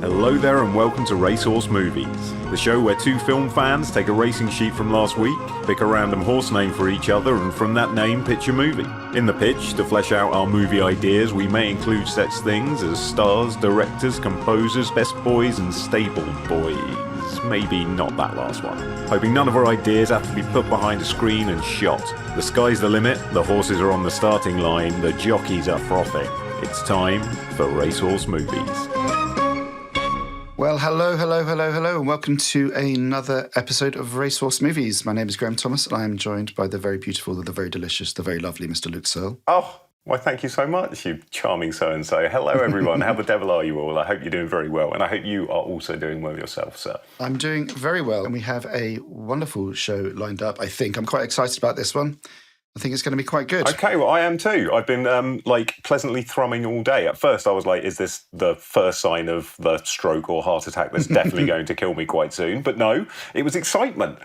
Hello there and welcome to Racehorse Movies, the show where two film fans take a racing sheet from last week, pick a random horse name for each other, and from that name pitch a movie. In the pitch, to flesh out our movie ideas, we may include such things as stars, directors, composers, best boys, and stable boys. Maybe not that last one. Hoping none of our ideas have to be put behind a screen and shot. The sky's the limit, the horses are on the starting line, the jockeys are frothing. It's time for Racehorse Movies. Well, hello, and welcome to another episode of Racehorse Movies. My name is Graham Thomas, and I am joined by the very beautiful, the very delicious, the very lovely Mr. Luke Searle. Oh, well, thank you so much, you charming so-and-so. Hello, everyone. How the devil are you all? I hope you're doing very well, and I hope you are also doing well yourself, sir. I'm doing very well, and we have a wonderful show lined up, I think. I'm quite excited about this one. I think it's going to be quite good. Okay, well, I am too. I've been, pleasantly thrumming all day. At first, I was like, is this the first sign of the stroke or heart attack that's definitely going to kill me quite soon? But no, it was excitement.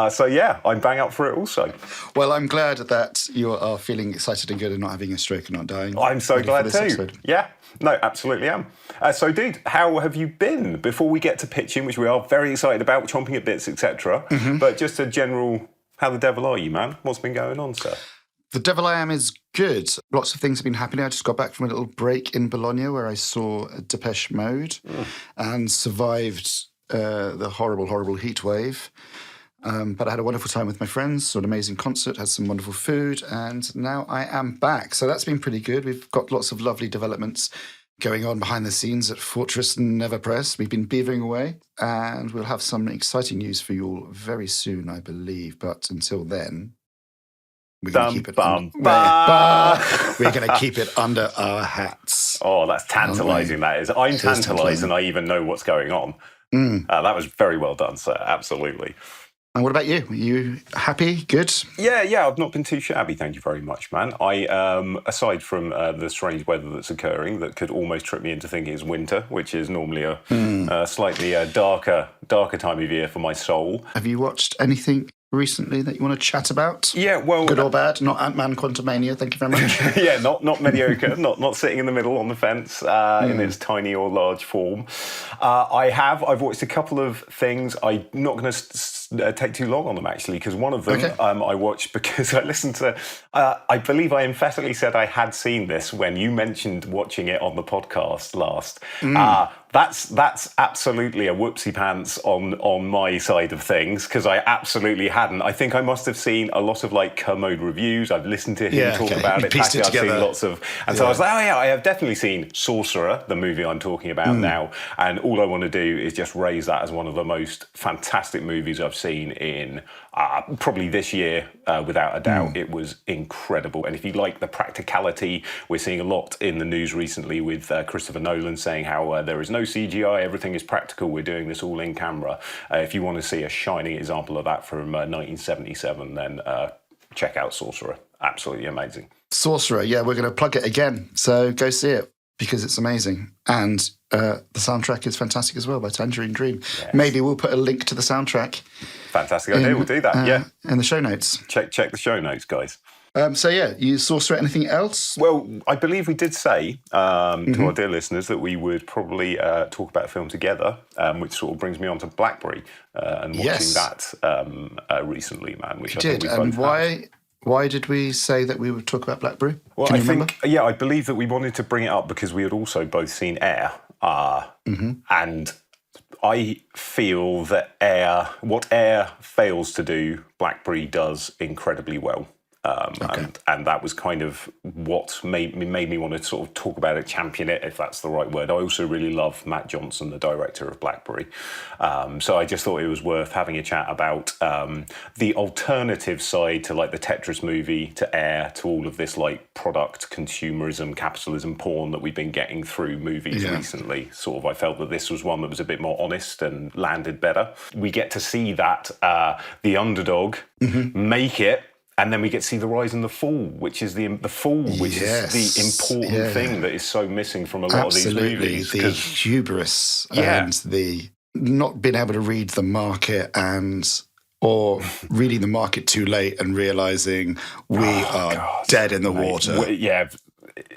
So, yeah, I'm bang up for it also. Well, I'm glad that you are feeling excited and good and not having a stroke and not dying. I'm so glad too. Episode. Yeah, no, absolutely am. So, dude, how have you been? Before we get to pitching, which we are very excited about, chomping at bits, etc., but just a general... How the devil are you, man? What's been going on, sir? The devil I am is good. Lots of things have been happening. I just got back from a little break in Bologna where I saw Depeche Mode and survived the horrible, horrible heat wave. But I had a wonderful time with my friends, saw an amazing concert, had some wonderful food, and now I am back. So that's been pretty good. We've got lots of lovely developments going on behind the scenes at Fortress and Never Press. We've been beavering away, and we'll have some exciting news for you all very soon, I believe. But until then, we're going to keep it under our hats. Oh, that's tantalising, that is. I'm tantalised and I even know what's going on. That was very well done, sir. Absolutely. And what about you? Are you happy? Good? Yeah, I've not been too shabby, thank you very much, man. I, aside from the strange weather that's occurring that could almost trip me into thinking it's winter, which is normally a slightly darker time of year for my soul. Have you watched anything recently that you want to chat about? Yeah, well... Good or bad? Not Ant-Man Quantumania, thank you very much. Yeah, not mediocre, not sitting in the middle on the fence in its tiny or large form. I've watched a couple of things. I'm not going to take too long on them, actually, because one of them I watched because I listened to... I believe I emphatically said I had seen this when you mentioned watching it on the podcast last. That's absolutely a whoopsie pants on my side of things, because I absolutely hadn't. I think I must have seen a lot of Kermode reviews. I've listened to him talk about it. Pieced it together. I've seen lots of, and so I was like, oh yeah, I have definitely seen Sorcerer, the movie I'm talking about now, and all I want to do is just raise that as one of the most fantastic movies I've seen in probably this year, without a doubt. It was incredible. And if you like the practicality, we're seeing a lot in the news recently with Christopher Nolan saying how there is no CGI, everything is practical, we're doing this all in camera. If you want to see a shining example of that from 1977, then check out Sorcerer. Absolutely amazing. Sorcerer, yeah, we're going to plug it again, so go see it because it's amazing. And the soundtrack is fantastic as well by Tangerine Dream. Yes. Maybe we'll put a link to the soundtrack. Fantastic idea, we'll do that, in the show notes. Check the show notes, guys. You Sorcerer, anything else? Well, I believe we did say to our dear listeners that we would probably talk about a film together, which sort of brings me on to Blackberry and watching that recently, man. Which I did, and why did we say that we would talk about Blackberry? Well, I believe that we wanted to bring it up because we had also both seen Air, and I feel that what Air fails to do, Blackberry does incredibly well. And that was kind of what made me want to sort of talk about it, champion it, if that's the right word. I also really love Matt Johnson, the director of Blackberry. So I just thought it was worth having a chat about the alternative side to the Tetris movie, to Air, to all of this product consumerism, capitalism porn that we've been getting through movies recently. Sort of, I felt that this was one that was a bit more honest and landed better. We get to see that the underdog make it. And then we get to see the rise and the fall, which is the fall, which is the important thing that is so missing from a lot of these movies. The hubris and the not being able to read the market or reading the market too late and realising we are dead in the water.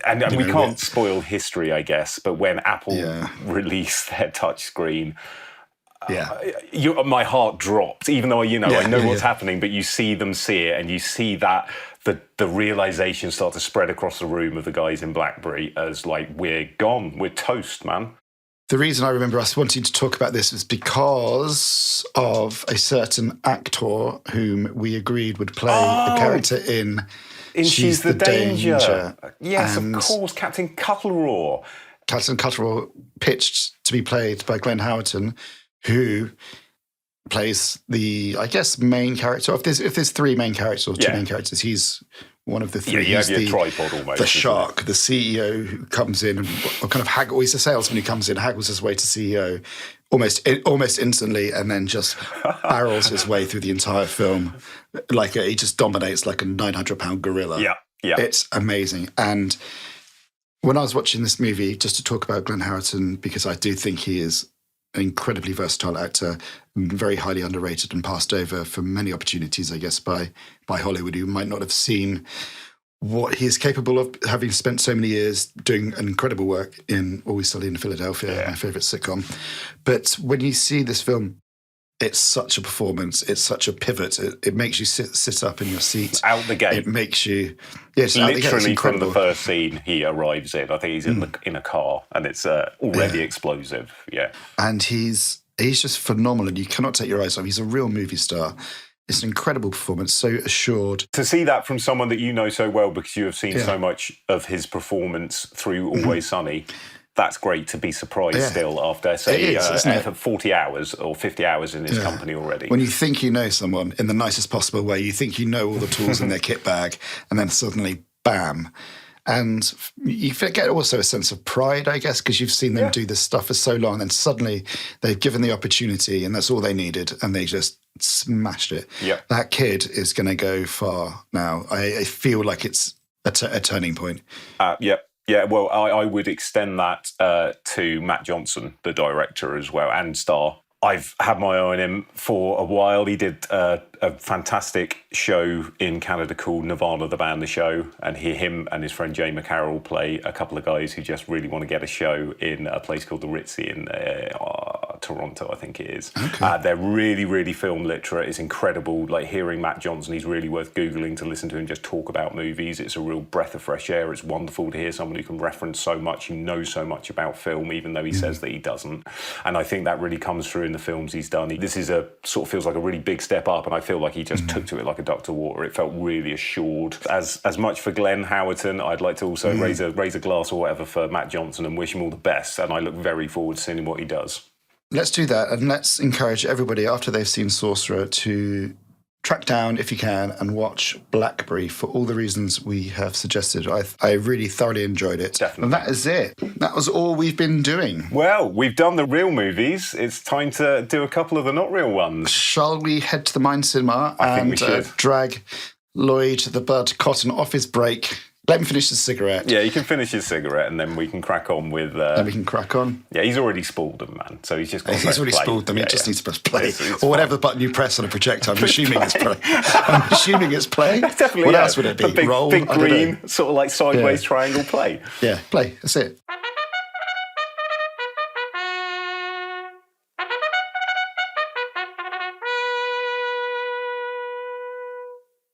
And we can't spoil history, I guess, but when Apple released their touchscreen, my heart dropped, even though, I know what's happening, but you see them see it and you see that the realization start to spread across the room of the guys in Blackberry as like, we're gone, we're toast, man. The reason I remember us wanting to talk about this was because of a certain actor whom we agreed would play the character in She's the Danger. Yes, of course, Captain Cuttleraw. Captain Cuttleraw pitched to be played by Glenn Howerton, who plays the, I guess, main character. If there's three main characters or two main characters, he's one of the three. Yeah, you have your tripod almost. The shark, the CEO who comes in and kind of he's a salesman who comes in, haggles his way to CEO almost instantly, and then just barrels his way through the entire film. He just dominates like a 900-pound gorilla. Yeah. It's amazing. And when I was watching this movie, just to talk about Glenn Howerton, because I do think he is an incredibly versatile actor, very highly underrated and passed over for many opportunities, I guess, by Hollywood, who might not have seen what he is capable of, having spent so many years doing incredible work in Always Sunny in Philadelphia, my favourite sitcom. But when you see this film, it's such a performance. It's such a pivot. It makes you sit up in your seat. Out the gate. It makes you... Literally from the first scene he arrives in. I think he's in a car, and it's already explosive. Yeah. And he's just phenomenal, and you cannot take your eyes off. He's a real movie star. It's an incredible performance, so assured. To see that from someone that you know so well because you have seen so much of his performance through Always Sunny, that's great to be surprised still after, say, 40 hours or 50 hours in his company already. When you think you know someone in the nicest possible way, you think you know all the tools in their kit bag, and then suddenly, bam. And you get also a sense of pride, I guess, because you've seen them do this stuff for so long, and then suddenly they've given the opportunity, and that's all they needed, and they just smashed it. Yep. That kid is going to go far now. I feel like it's a turning point. Yeah, well, I would extend that to Matt Johnson, the director as well, and star. I've had my eye on him for a while. He did a fantastic show in Canada called Nirvana, the band, the show, and him and his friend Jay McCarroll play a couple of guys who just really want to get a show in a place called the Ritzy in Toronto, I think it is. Okay. They're really, really film literate. It's incredible. Like hearing Matt Johnson, he's really worth Googling to listen to him just talk about movies. It's a real breath of fresh air. It's wonderful to hear someone who can reference so much, who knows so much about film, even though he says that he doesn't. And I think that really comes through in the films he's done. This is sort of feels like a really big step up, and I feel like he just took to it like a duck to water. It felt really assured. As much for Glenn Howerton, I'd like to also raise a glass or whatever for Matt Johnson and wish him all the best, and I look very forward to seeing what he does. Let's do that, and let's encourage everybody after they've seen Sorcerer to track down, if you can, and watch Blackberry for all the reasons we have suggested. I really thoroughly enjoyed it. Definitely. And that is it. That was all we've been doing. Well, we've done the real movies. It's time to do a couple of the not real ones. Shall we head to the Mine Cinema and drag Floyd The Bud Cotton off his break? Let him finish his cigarette. Yeah, he can finish his cigarette, and then we can crack on with... Then we can crack on. Yeah, he's already spooled them, man. So he's just got to He's already play. spooled them. Yeah, he just needs to press play. It's or whatever button you press on a projector. I'm assuming it's play. I'm assuming it's play. Definitely, What else would it be? A big, Roll? big green, sort of like sideways triangle play. Yeah, play. That's it.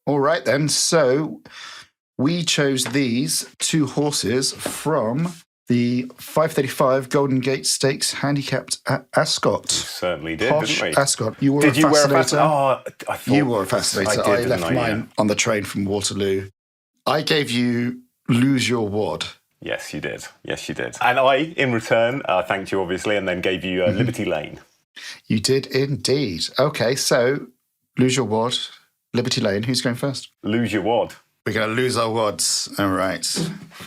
All right, then. So... we chose these two horses from the 535 Golden Gate Stakes handicapped at Ascot. Certainly did, Posh didn't we? Ascot. You wore Did a you wear a fascinator. I thought You wore a fascinator. I left mine on the train from Waterloo. I gave you Lose Your Wad. Yes, you did. Yes, you did. And I, in return, thanked you, obviously, and then gave you Liberty Lane. You did indeed. Okay, so Lose Your Wad, Liberty Lane. Who's going first? Lose Your Wad. We're going to lose our wads. All right.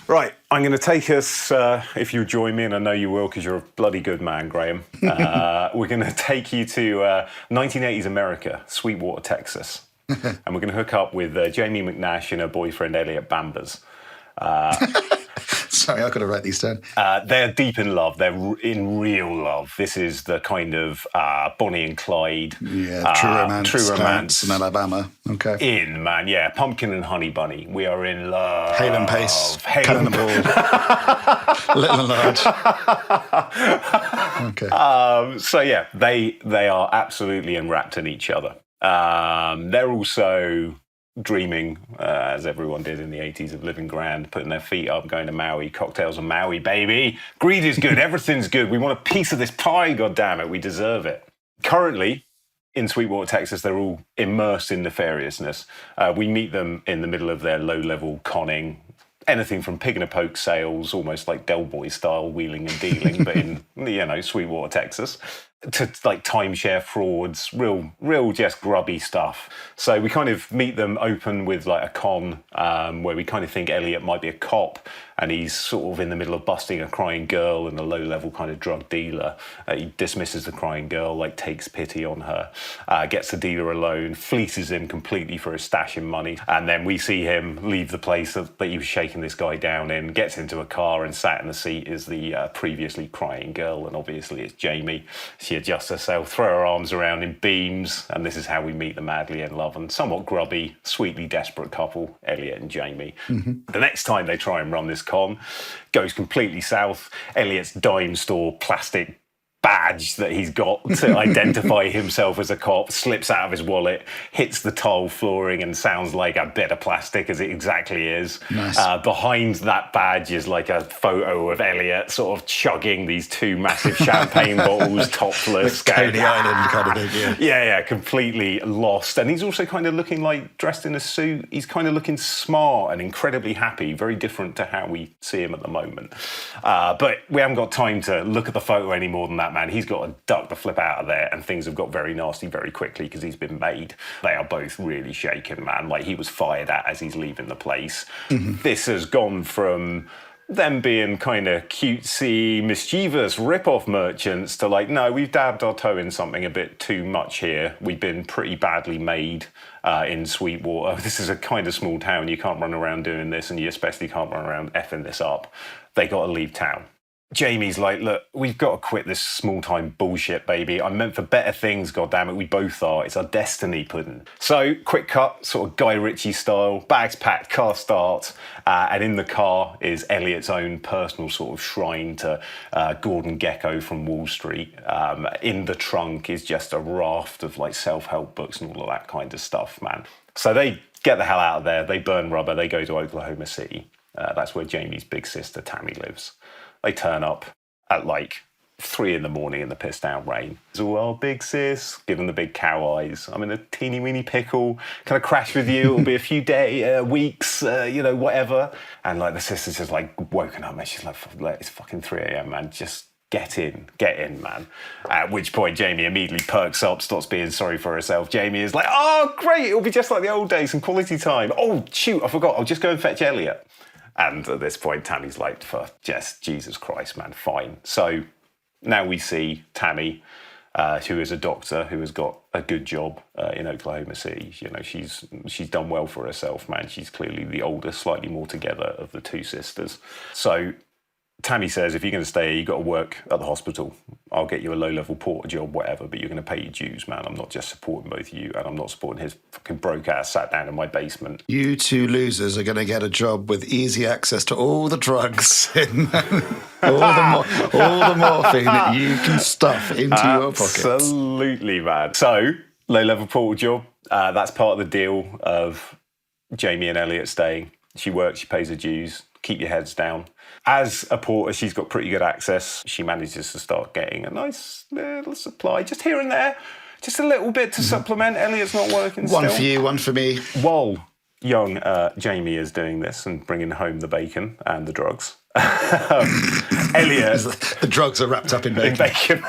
Right, I'm going to take us, if you join me, and I know you will because you're a bloody good man, Graham, we're going to take you to 1980s America, Sweetwater, Texas. And we're going to hook up with Jamie McNash and her boyfriend, Elliot Bambers. Sorry, I've got to write these down. They're deep in love. They're in real love. This is the kind of Bonnie and Clyde. Yeah, true romance. True romance. In Alabama. Okay. In, man, yeah. Pumpkin and Honey Bunny. We are in love. Hale and Pace. Cannon and Ball. Little and large. Okay. So yeah, they are absolutely enwrapped in each other. They're also dreaming, as everyone did in the 80s, of living grand, putting their feet up, going to Maui, cocktails on Maui, baby. Greed is good, everything's good. We want a piece of this pie, goddammit, we deserve it. Currently, in Sweetwater, Texas, they're all immersed in nefariousness. We meet them in the middle of their low-level conning, anything from pig in a poke sales, almost like Del Boy style wheeling and dealing, but in, Sweetwater, Texas, to like timeshare frauds, real just grubby stuff. So we kind of meet them open with like a con where we kind of think Elliot might be a cop and he's sort of in the middle of busting a crying girl and a low-level kind of drug dealer. He dismisses the crying girl, like takes pity on her, gets the dealer alone, fleeces him completely for his stash of money. And then we see him leave the place that he was shaking this guy down in, gets into a car, and sat in the seat is the previously crying girl. And obviously it's Jamie. She adjusts herself, throw her arms around in beams, and this is how we meet the madly in love and somewhat grubby, sweetly desperate couple, Elliot and Jamie. Mm-hmm. The next time they try and run this con, goes completely south. Elliot's dime store plastic badge that he's got to identify himself as a cop slips out of his wallet, hits the tile flooring, and sounds like a bit of plastic, as it exactly is. Nice. Behind that badge is like a photo of Elliot sort of chugging these two massive champagne bottles, topless. Coney Island kind of thing, yeah. Yeah, completely lost. And he's also kind of looking like dressed in a suit. He's kind of looking smart and incredibly happy, very different to how we see him at the moment. But we haven't got time to look at the photo any more than that, man. He's got to duck the flip out of there, and things have got very nasty very quickly because he's been made. They are both really shaken, man. Like, he was fired at as he's leaving the place. Mm-hmm. This has gone from them being kind of cutesy, mischievous rip-off merchants to like, no, we've dabbed our toe in something a bit too much here. We've been pretty badly made in Sweetwater. This is a kind of small town. You can't run around doing this, and you especially can't run around effing this up. They got to leave town. Jamie's like, look, we've got to quit this small-time bullshit, baby. I'm meant for better things, goddammit. We both are. It's our destiny, pudding. So, quick cut, sort of Guy Ritchie style, bags packed, car starts, and in the car is Elliot's own personal sort of shrine to Gordon Gekko from Wall Street. In the trunk is just a raft of like self-help books and all of that kind of stuff, man. So they get the hell out of there. They burn rubber. They go to Oklahoma City. That's where Jamie's big sister, Tammy, lives. They turn up at like 3 a.m. in the piss down rain. It's all, oh, big sis, give them the big cow eyes. I'm in a teeny weeny pickle. Can I crash with you? It'll be a few weeks, whatever. And like the sister's just like woken up, man. She's like, it's fucking 3 a.m, man. Just get in, man. At which point Jamie immediately perks up, starts being sorry for herself. Jamie is like, oh, great. It'll be just like the old days, some quality time. Oh, shoot, I forgot. I'll just go and fetch Elliot. And at this point, Tammy's like, for just Jesus Christ, man, fine. So now we see Tammy, who is a doctor, who has got a good job in Oklahoma City. You know, she's done well for herself, man. She's clearly the older, slightly more together of the two sisters. So Tammy says, if you're going to stay here, you've got to work at the hospital. I'll get you a low-level porter job, whatever, but you're going to pay your dues, man. I'm not just supporting both you, and I'm not supporting his fucking broke ass sat down in my basement. You two losers are going to get a job with easy access to all the drugs and all the morphine that you can stuff into your pockets. Absolutely, man. So, low-level porter job, that's part of the deal of Jamie and Elliot staying. She works, she pays her dues. Keep your heads down. As a porter, she's got pretty good access. She manages to start getting a nice little supply, just here and there, just a little bit to supplement. Elliot's not working still. One for you, one for me. While young Jamie is doing this and bringing home the bacon and the drugs, Elliot... The drugs are wrapped up in bacon.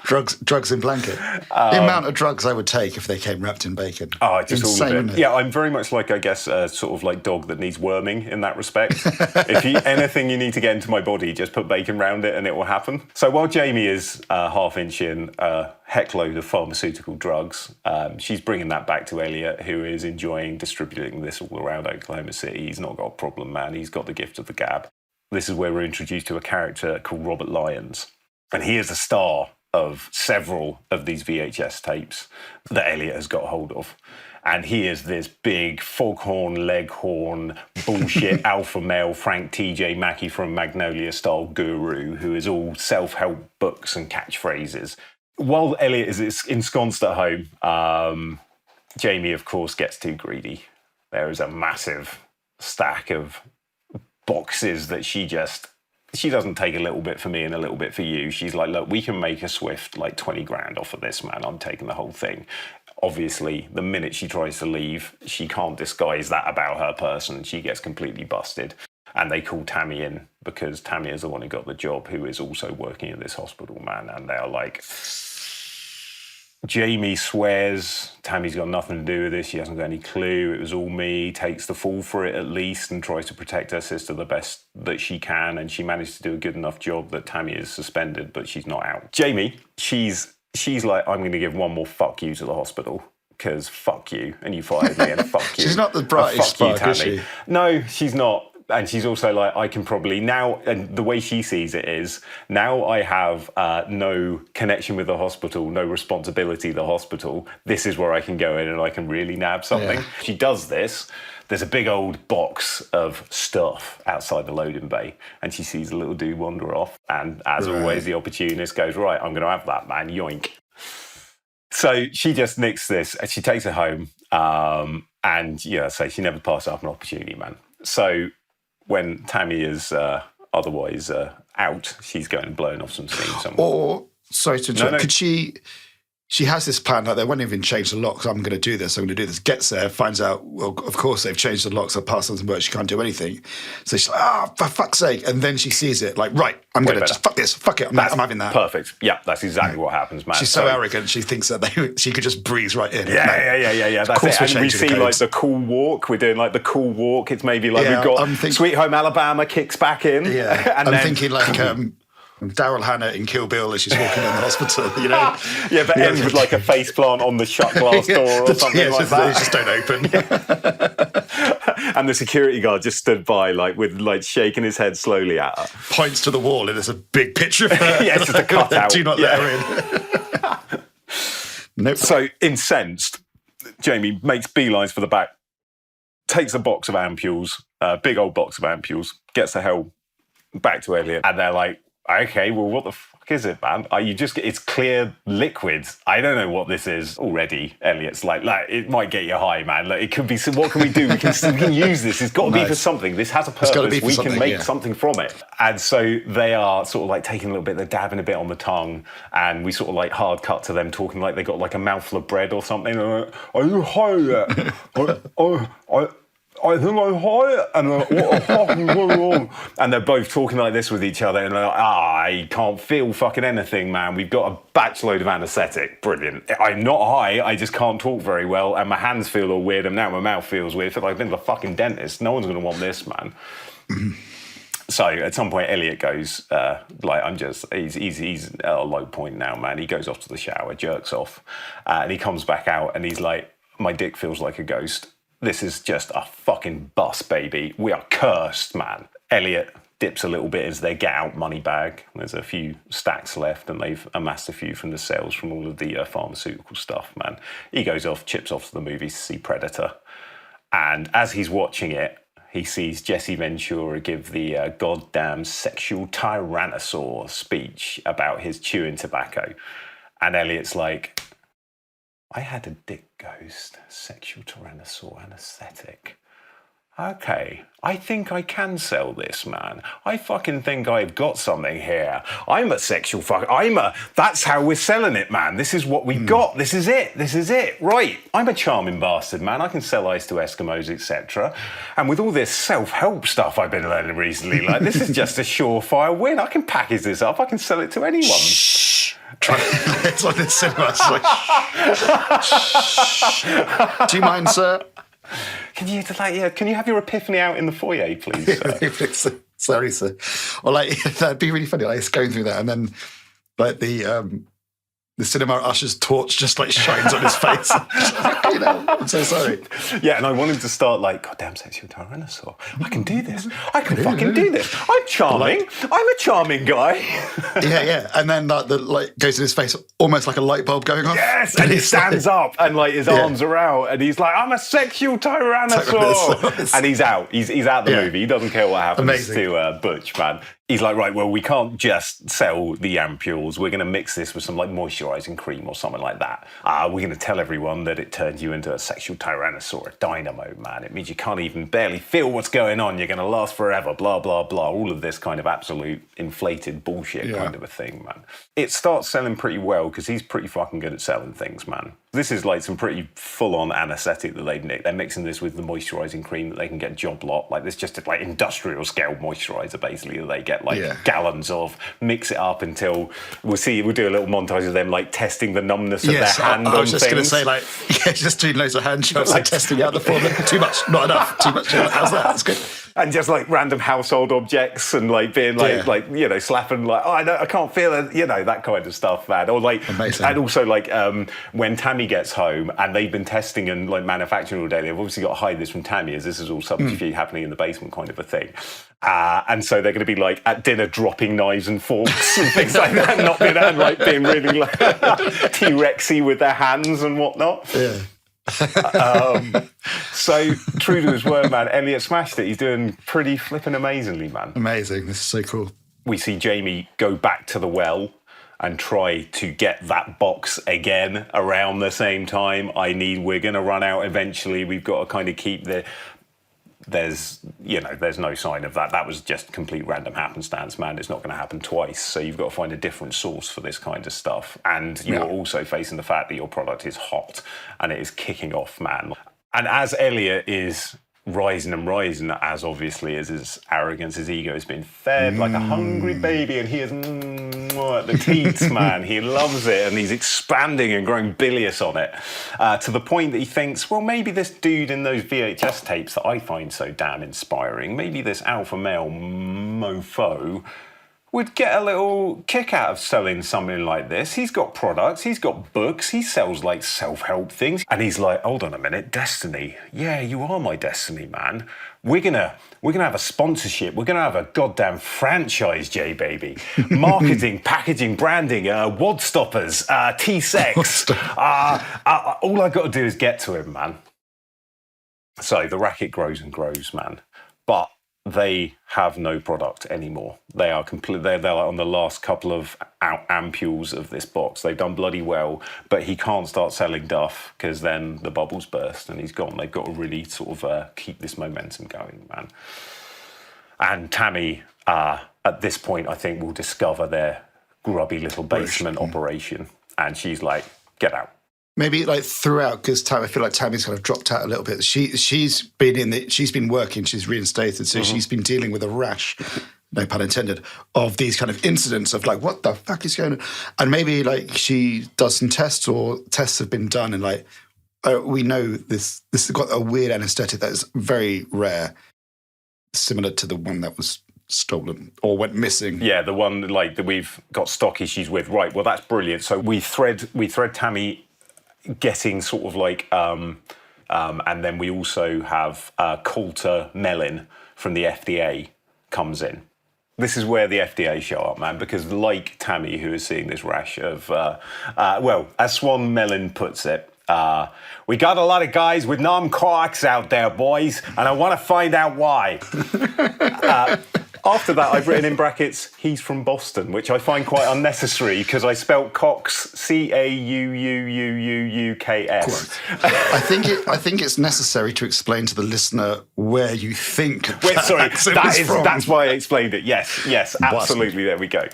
Drugs in blanket. The amount of drugs I would take if they came wrapped in bacon. Oh, just insane, all of isn't it. it? Yeah, I'm very much like, I guess, a sort of like dog that needs worming in that respect. If anything you need to get into my body, just put bacon round it and it will happen. So while Jamie is half inching a heckload of pharmaceutical drugs, she's bringing that back to Elliot, who is enjoying distributing this all around Oklahoma City. He's not got a problem, man. He's got the gift of the gab. This is where we're introduced to a character called Robert Lyons. And he is the star of several of these VHS tapes that Elliot has got hold of. And he is this big foghorn, leghorn, bullshit alpha male Frank T.J. Mackey from Magnolia style guru who is all self-help books and catchphrases. While Elliot is ensconced at home, Jamie, of course, gets too greedy. There is a massive stack of boxes that she doesn't take a little bit for me and a little bit for you. She's like, look, we can make a swift like 20 grand off of this, man. I'm taking the whole thing. Obviously, the minute she tries to leave, she can't disguise that about her person. She gets completely busted. And they call Tammy in because Tammy is the one who got the job, who is also working at this hospital, man. And they're like, Jamie swears Tammy's got nothing to do with this. She hasn't got any clue. It was all me. Takes the fall for it at least and tries to protect her sister the best that she can. And she managed to do a good enough job that Tammy is suspended, but she's not out. Jamie, she's like, I'm going to give one more fuck you to the hospital because fuck you and you fired me and fuck you. She's not the brightest fuck you, spark, is Tammy. she? No, she's not. And she's also like, I can probably now, and the way she sees it is, now I have no connection with the hospital, no responsibility to the hospital. This is where I can go in and I can really nab something. Yeah. She does this. There's a big old box of stuff outside the loading bay, and she sees a little dude wander off. And as always, the opportunist goes, right, I'm going to have that, man, yoink. So she just nicks this and she takes it home. And, yeah, so she never passes up an opportunity, man. So when Tammy is otherwise out, she's going and blowing off some steam somewhere. Or, sorry to interrupt, No. could she has this plan, like they won't even change the locks, I'm going to do this, gets there, finds out, well, of course they've changed the locks, her past doesn't work, she can't do anything. So she's like, for fuck's sake. And then she sees it, like, right, I'm going to just fuck this, fuck it, I'm having that. Perfect. Yeah, that's exactly what happens, man. She's so arrogant, she thinks that she could just breeze right in. Yeah, that's it. And we see like the cool walk, we're doing like the cool walk, it's maybe like we've got Sweet Home Alabama kicks back in. Yeah, and I'm thinking like Daryl Hannah in Kill Bill as she's walking in the hospital, you know? Yeah, but ends with like a face plant on the shut glass door or something like that. They just don't open. And the security guard just stood by like with like shaking his head slowly at her. Points to the wall and there's a big picture of her. Yeah, it's just a cutout. Do not let her in. Nope. So incensed, Jamie makes beelines for the back, takes a box of ampules, a big old box of ampules, gets the hell back to Elliot, and they're like, okay, well, what the fuck is it, man? It's clear liquid. I don't know what this is already. Elliot's like, it might get you high, man. Like, it could be, what can we do? We can use this. It's got to be for something. This has a purpose. We can make something from it. And so they are sort of like taking a little bit, they're dabbing a bit on the tongue, and we sort of like hard cut to them talking like they got like a mouthful of bread or something. Are you high yet? I think I'm high, and what the fuck is going on? And they're both talking like this with each other, and they're like, I can't feel fucking anything, man. We've got a batch load of anaesthetic. Brilliant. I'm not high, I just can't talk very well, and my hands feel all weird, and now my mouth feels weird. I feel like I've been to the fucking dentist. No one's going to want this, man. So at some point, Elliot goes, he's at a low point now, man. He goes off to the shower, jerks off, and he comes back out, and he's like, my dick feels like a ghost. This is just a fucking bus, baby. We are cursed, man. Elliot dips a little bit as they get out money bag. There's a few stacks left, and they've amassed a few from the sales from all of the pharmaceutical stuff, man. He goes off, chips off to the movies to see Predator. And as he's watching it, he sees Jesse Ventura give the goddamn sexual tyrannosaur speech about his chewing tobacco. And Elliot's like, I had a dick ghost, sexual tyrannosaur anaesthetic. Okay, I think I can sell this, man. I fucking think I've got something here. I'm a sexual fuck. That's how we're selling it, man. This is what we've got. This is it. Right. I'm a charming bastard, man. I can sell ice to Eskimos, etc. And with all this self-help stuff I've been learning recently, like, this is just a surefire win. I can package this up. I can sell it to anyone. It's on the cinema. It's like, shh. Do you mind, sir? Can you have your epiphany out in the foyer, please, sir? Sorry, sir. Or like that'd be really funny. Like it's going through that, and then like the cinema usher's torch just like shines on his face. I'm so sorry. Yeah, and I want him to start like, goddamn sexual tyrannosaur. I can do this. I can fucking do this. I'm charming. I'm a charming guy. Yeah. And then the light goes in his face, almost like a light bulb going off. Yes, and he stands up and like his arms are out and he's like, I'm a sexual tyrannosaur. And he's out. He's out the movie. He doesn't care what happens to Butch, man. He's like, right, well, we can't just sell the ampules. We're going to mix this with some like moisturising cream or something like that. We're going to tell everyone that it turns you into a sexual tyrannosaur, a dynamo, man. It means you can't even barely feel what's going on. You're going to last forever, blah, blah, blah. All of this kind of absolute inflated bullshit kind of a thing, man. It starts selling pretty well because he's pretty fucking good at selling things, man. This is like some pretty full-on anaesthetic that they're mixing this with the moisturising cream that they can get job lot. Like there's just a like industrial scale moisturiser basically that they get like gallons of, mix it up until we'll do a little montage of them like testing the numbness of their hand on things. I was just going to say like, just doing loads of hand shots, like testing out the formula. Too much, not enough, too much. How's that? That's good. And just like random household objects and like being like slapping like, oh, I can't feel it, that kind of stuff, man. Or like, amazing. And also like when Tammy gets home and they've been testing and like manufacturing all day, they've obviously got to hide this from Tammy as this is all subterfuge happening in the basement kind of a thing. And so they're going to be like at dinner dropping knives and forks and things like that, not being really like T-Rexy with their hands and whatnot. Yeah. So true to his word, man. Elliot smashed it. He's doing pretty flipping amazingly, man. Amazing. This is so cool. We see Jamie go back to the well and try to get that box again around the same time. We're going to run out eventually. We've got to kind of keep there's no sign of that. That was just complete random happenstance, man. It's not going to happen twice. So you've got to find a different source for this kind of stuff. And you're also facing the fact that your product is hot and it is kicking off, man. And as Elliot is rising, as obviously as his arrogance, his ego has been fed like a hungry baby, and he is at the teats, man. He loves it, and he's expanding and growing bilious on it, to the point that he thinks, well, maybe this dude in those VHS tapes that I find so damn inspiring, maybe this alpha male mofo would get a little kick out of selling something like this. He's got products, he's got books, he sells like self-help things. And he's like, hold on a minute, Destiny. Yeah, you are my Destiny, man. We're gonna have a sponsorship. We're gonna have a goddamn franchise, J-Baby. Marketing, packaging, branding, wad stoppers, T-sex. All I got to do is get to him, man. So the racket grows and grows, man. But they have no product anymore. They are they're like on the last couple of ampules of this box. They've done bloody well, but he can't start selling Duff because then the bubbles burst and he's gone. They've got to really sort of keep this momentum going, man. And Tammy, at this point, I think will discover their grubby little basement operation, and she's like, "Get out." Maybe like throughout, because I feel like Tammy's kind of dropped out a little bit. She's been working, she's reinstated, so she's been dealing with a rash, no pun intended, of these kind of incidents of like, what the fuck is going on? And maybe like she does some tests, or tests have been done, and like we know this has got a weird anaesthetic that is very rare, similar to the one that was stolen or went missing. Yeah, the one like that we've got stock issues with. Right, well that's brilliant. So we thread Tammy getting sort of like, and then we also have Coulter Mellon from the FDA comes in. This is where the FDA show up, man, because like Tammy, who is seeing this rash of, as Swan Mellon puts it, we got a lot of guys with non-coax out there, boys, and I want to find out why. After that, I've written in brackets, he's from Boston, which I find quite unnecessary because I spelt Cox, Cauuuuuuks. I think it's necessary to explain to the listener where you think. That's why I explained it. Yes, absolutely. There we go.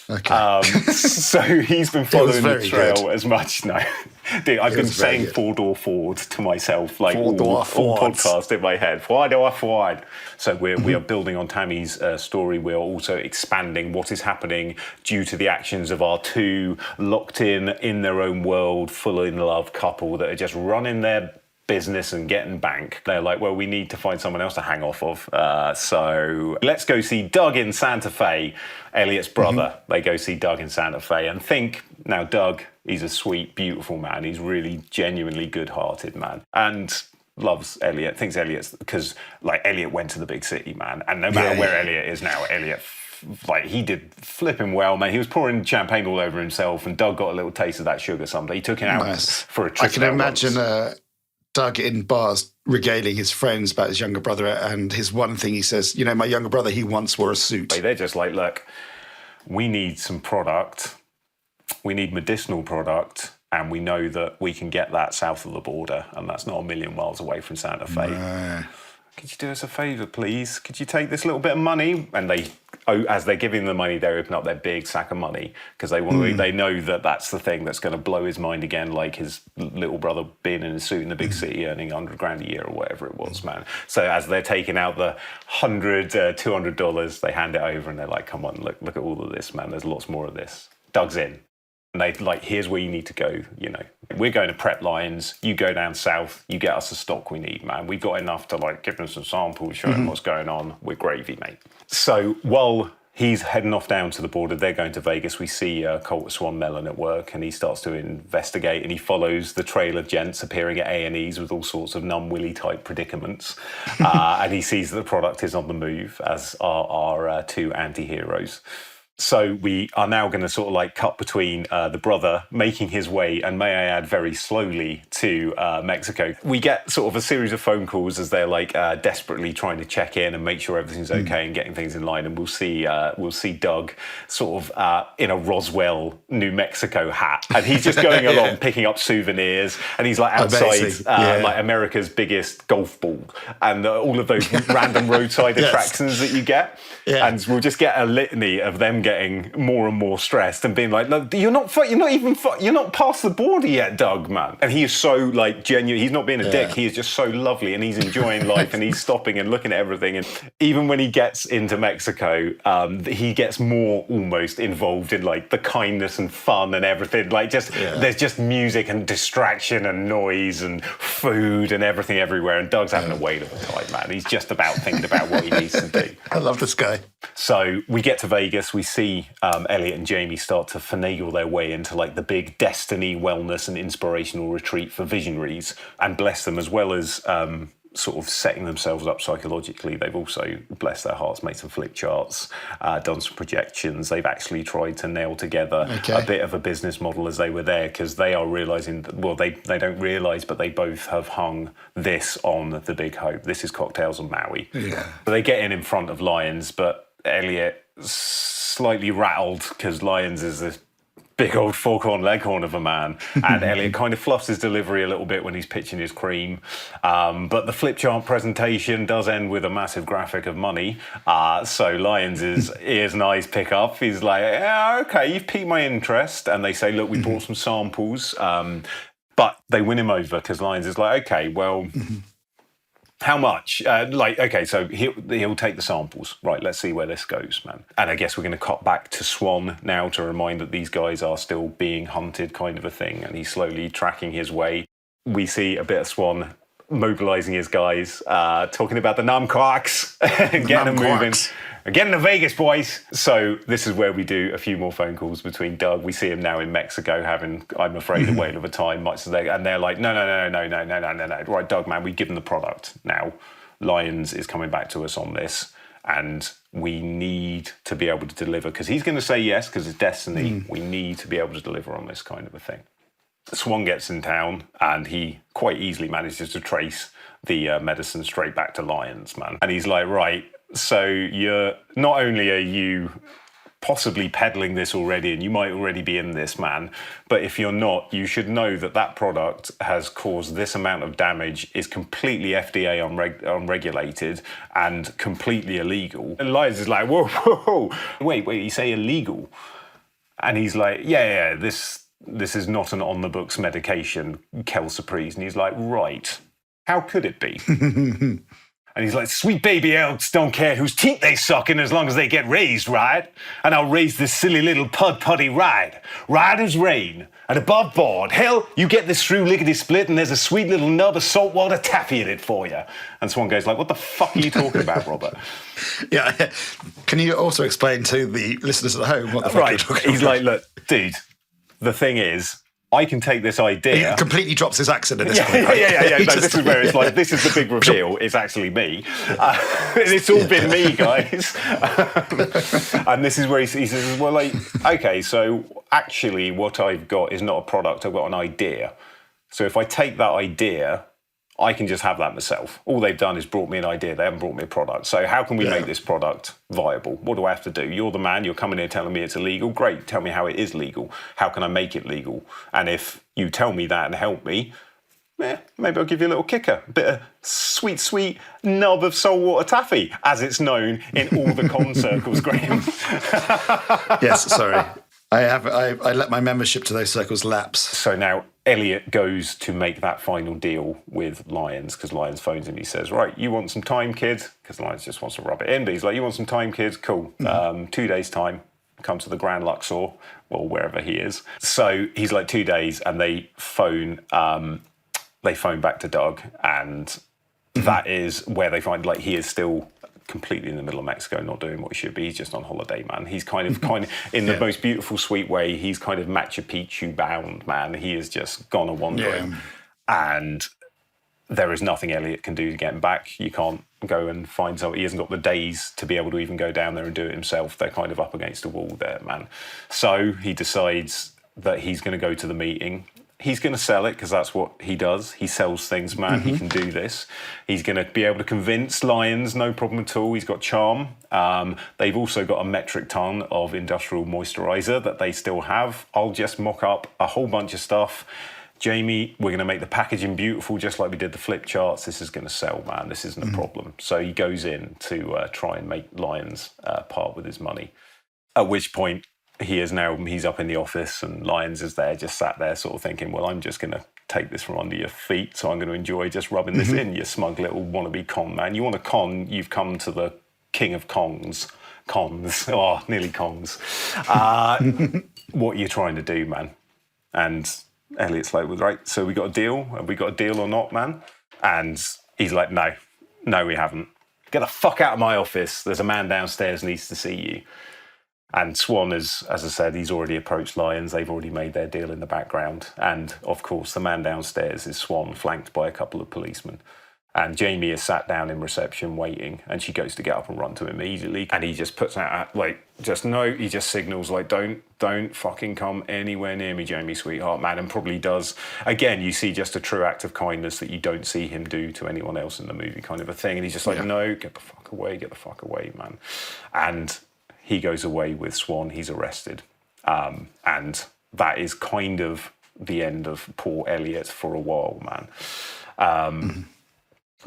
Okay. So he's been following the very trail good. as much. No, dude, I've been was very saying good. four-door Ford to myself, like Four-door all Fords. podcast in my head. Four-door Ford. So we are building on Tammy's story. We are also expanding what is happening due to the actions of our two locked in their own world, full in love couple that are just running their business and getting bank. They're like, well, we need to find someone else to hang off of. So let's go see Doug in Santa Fe, Elliot's brother. They go see Doug in Santa Fe and think, now Doug, he's a sweet, beautiful man. He's really genuinely good-hearted man. And loves Elliot, thinks Elliot's, because like Elliot went to the big city, man. And no matter where Elliot is now, Elliot, like he did flipping well, man. He was pouring champagne all over himself, and Doug got a little taste of that sugar someday. He took him out for a trip. I can imagine Doug in bars regaling his friends about his younger brother, and his one thing he says, you know, my younger brother, he once wore a suit. They're just like, look, we need some product. We need medicinal product. And we know that we can get that south of the border, and that's not a million miles away from Santa Fe. Could you do us a favour, please? Could you take this little bit of money? And they, as they're giving the money, they open up their big sack of money because they want. They know that that's the thing that's going to blow his mind again, like his little brother being in a suit in the big city, earning $100,000 a year or whatever it was, man. So as they're taking out the $200, they hand it over, and they're like, "Come on, look at all of this, man. There's lots more of this." Doug's in. And they like, here's where you need to go, you know. We're going to prep Lions. You go down south. You get us the stock we need, man. We've got enough to like give them some samples, show them what's going on. We're gravy, mate. So while he's heading off down to the border, they're going to Vegas. We see Colt Swan Mellon at work, and he starts to investigate, and he follows the trail of gents appearing at A&Es with all sorts of numb-willy type predicaments. And he sees that the product is on the move, as are our two anti-heroes. So we are now going to sort of like cut between the brother making his way, and may I add, very slowly to Mexico. We get sort of a series of phone calls as they're like desperately trying to check in and make sure everything's okay and getting things in line. And we'll see Doug sort of in a Roswell, New Mexico hat, and he's just going along picking up souvenirs, and he's like outside like America's biggest golf ball and all of those random roadside attractions that you get. Yeah. And we'll just get a litany of them getting more and more stressed and being like, "Look, you're not past the border yet, Doug, man." And he is so like genuine. He's not being a dick. He is just so lovely, and he's enjoying life, and he's stopping and looking at everything. And even when he gets into Mexico, he gets more almost involved in like the kindness and fun and everything. Like there's just music and distraction and noise and food and everything everywhere. And Doug's having a whale of a time, man. He's just about thinking about what he needs to do. I love this guy. So we get to Vegas, we see Elliot and Jamie start to finagle their way into like the big destiny, wellness and inspirational retreat for visionaries, and bless them, as well as sort of setting themselves up psychologically. They've also, bless their hearts, made some flip charts, done some projections. They've actually tried to nail together a bit of a business model as they were there, because they are realising that, well, they don't realise, but they both have hung this on the big hope. This is Cocktails on Maui. Yeah. So they get in front of Lions, but Elliot slightly rattled because Lions is this big old foghorn leghorn of a man, and Elliot kind of fluffs his delivery a little bit when he's pitching his cream, but the flip chart presentation does end with a massive graphic of money, so Lions' ears and eyes pick up. He's like, yeah, okay, you've piqued my interest, and they say, look, we brought some samples, but they win him over because Lions is like, okay, well, how much? Okay, so he'll take the samples. Right, let's see where this goes, man. And I guess we're going to cut back to Swan now to remind that these guys are still being hunted, kind of a thing, and he's slowly tracking his way. We see a bit of Swan mobilising his guys, talking about the numquarks, getting them moving. Getting to Vegas, boys. So this is where we do a few more phone calls between Doug. We see him now in Mexico having, I'm afraid, a whale of a time. And they're like, no. Right, Doug, man, we give them the product. Now, Lions is coming back to us on this, and we need to be able to deliver, because he's going to say yes, because it's destiny. We need to be able to deliver on this kind of a thing. Swan gets in town, and he quite easily manages to trace the medicine straight back to Lions, man. And he's like, right, so you're not only are you possibly peddling this already, and you might already be in this, man, but if you're not, you should know that that product has caused this amount of damage, is completely FDA unregulated and completely illegal. And Lions is like, whoa, wait, you say illegal? And he's like, yeah, this is not an on-the-books medication, Kelsaprise. And he's like, right, how could it be? And he's like, sweet baby elks don't care whose teeth they suck in as long as they get raised, right? And I'll raise this silly little pud-puddy ride as rain, and above board, hell, you get this through lickety-split and there's a sweet little nub of saltwater taffy in it for you. And Swan goes like, what the fuck are you talking about, Robert? Yeah. Can you also explain to the listeners at home what the fuck you're talking about? He's like, look, dude, the thing is, I can take this idea. He completely drops his accent at this point. Yeah. No, this is where it's like, this is the big reveal. It's actually me. It's all been me, guys. And this is where he says, well, like, okay, so actually what I've got is not a product. I've got an idea. So if I take that idea, I can just have that myself. All they've done is brought me an idea. They haven't brought me a product. So how can we make this product viable? What do I have to do? You're the man. You're coming here telling me it's illegal. Great. Tell me how it is legal. How can I make it legal? And if you tell me that and help me, maybe I'll give you a little kicker. A bit of sweet nub of saltwater taffy, as it's known in all the con circles, Graham. Yes, sorry. I let my membership to those circles lapse. So now Elliot goes to make that final deal with Lyons, because Lyons phones him. He says, right, you want some time, kid? Because Lyons just wants to rub it in. But he's like, you want some time, kids? Cool. 2 days' time. Come to the Grand Luxor, or wherever he is. So he's like 2 days, and they phone back to Doug, and that is where they find, like, he is still completely in the middle of Mexico, not doing what he should be. He's just on holiday, man. He's kind of in the most beautiful, sweet way. He's kind of Machu Picchu bound, man. He has just gone a wandering, and there is nothing Elliot can do to get him back. You can't go and find someone. He hasn't got the days to be able to even go down there and do it himself. They're kind of up against a wall there, man. So he decides that he's going to go to the meeting. He's going to sell it, because that's what he does. He sells things, man. He can do this. He's going to be able to convince Lyons, no problem at all. He's got charm. They've also got a metric ton of industrial moisturiser that they still have. I'll just mock up a whole bunch of stuff. Jamie, we're going to make the packaging beautiful, just like we did the flip charts. This is going to sell, man. This isn't a problem. So he goes in to try and make Lyons part with his money. At which point, he's up in the office, and Lyons is there, just sat there sort of thinking, well, I'm just going to take this from under your feet, so I'm going to enjoy just rubbing this in, you smug little wannabe con man. You want a con, you've come to the king of cons. Nearly cons. What are you trying to do, man? And Elliot's like, well, right, so we got a deal? Have we got a deal or not, man? And he's like, no, we haven't. Get the fuck out of my office. There's a man downstairs needs to see you. And Swan, as I said, he's already approached Lyons. They've already made their deal in the background. And, of course, the man downstairs is Swan, flanked by a couple of policemen. And Jamie is sat down in reception waiting, and she goes to get up and run to him immediately. And he just puts out, he just signals, like, don't fucking come anywhere near me, Jamie, sweetheart, man. And probably does. Again, you see just a true act of kindness that you don't see him do to anyone else in the movie, kind of a thing. And he's just like, no, get the fuck away, man. And he goes away with Swan. He's arrested. And that is kind of the end of poor Elliot for a while, man.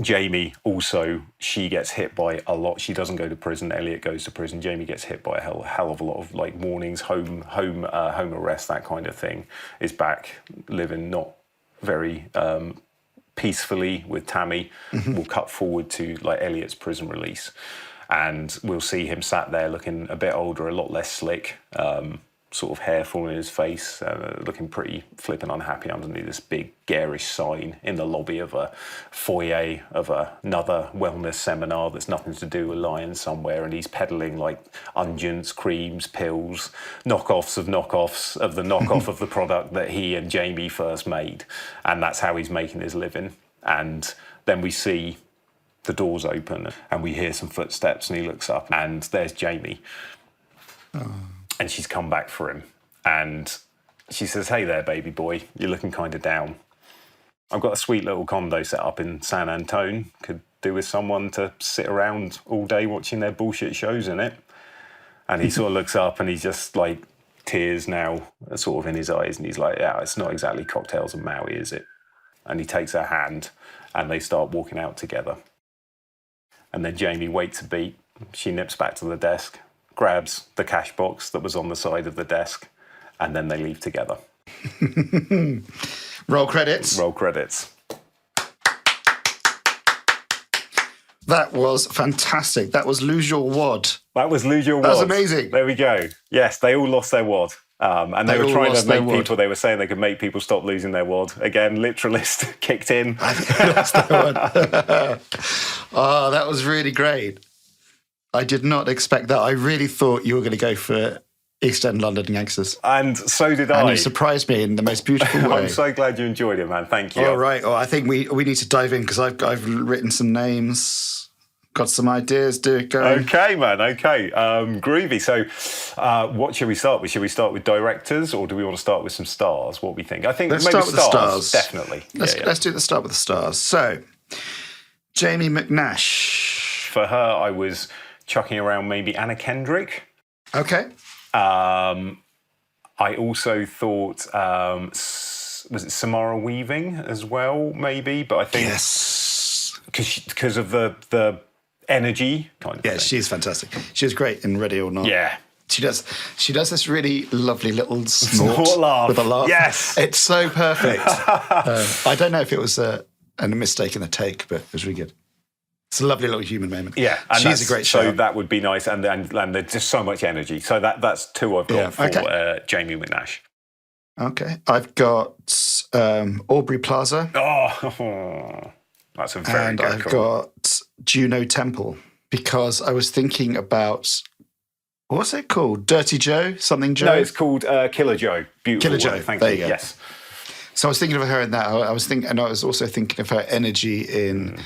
Jamie also, she gets hit by a lot. She doesn't go to prison. Elliot goes to prison. Jamie gets hit by a hell of a lot of like warnings, home arrest, that kind of thing. Is back living not very peacefully with Tammy. We'll cut forward to like Elliot's prison release, and we'll see him sat there looking a bit older, a lot less slick. Sort of hair falling in his face, looking pretty flippin' unhappy underneath this big garish sign in the lobby of a foyer of another wellness seminar that's nothing to do with Lyons somewhere, and he's peddling like unguents, creams, pills, knockoffs of the knockoff of the product that he and Jamie first made, and that's how he's making his living. And then we see the doors open and we hear some footsteps, and he looks up and there's Jamie. And she's come back for him. And she says, hey there, baby boy, you're looking kind of down. I've got a sweet little condo set up in San Antone. Could do with someone to sit around all day watching their bullshit shows in it. And he sort of looks up and he's just like, tears now are sort of in his eyes. And he's like, yeah, it's not exactly cocktails and Maui, is it? And he takes her hand and they start walking out together. And then Jamie waits a beat. She nips back to the desk, grabs the cash box that was on the side of the desk, and then they leave together. Roll credits. Roll credits. That was fantastic. That was Lose Your Wad. That was Lose Your Wad. That was amazing. There we go. Yes, they all lost their wad. And they were trying to make people, they were saying they could make people stop losing their wad. Again, literalist kicked in. I think they lost their wad. Oh, that was really great. I did not expect that. I really thought you were going to go for East End London Gangsters. And so did I. And you surprised me in the most beautiful way. I'm so glad you enjoyed it, man. Thank you. All right. Well, I think we need to dive in because I've written some names, got some ideas. Do it, go. Okay, man. Okay. Groovy. So what should we start with? Should we start with directors or do we want to start with some stars? What we think? I think Let's maybe start with the stars. Definitely. Let's start with the stars. So, Jamie McNash. For her, I was chucking around maybe Anna Kendrick. Okay. I also thought, was it Samara Weaving as well, maybe? But I think yes, because of the energy kind of thing. She's fantastic. She was great in Ready or Not. Yeah. She does this really lovely little snort laugh. With a laugh. Yes. It's so perfect. I don't know if it was a mistake in the take, but it was really good. It's a lovely little human moment. Yeah, and she's a great show. So that would be nice, and there's just so much energy. So that's two I've got for Jamie McNash. Okay, I've got Aubrey Plaza. Oh, that's a very good call. And I've got Juno Temple because I was thinking about what's it called? Dirty Joe? Something Joe? No, it's called Killer Joe. Beautiful. Killer Joe. Thank you. You go. Yes. So I was thinking of her in that. I was also thinking of her energy in.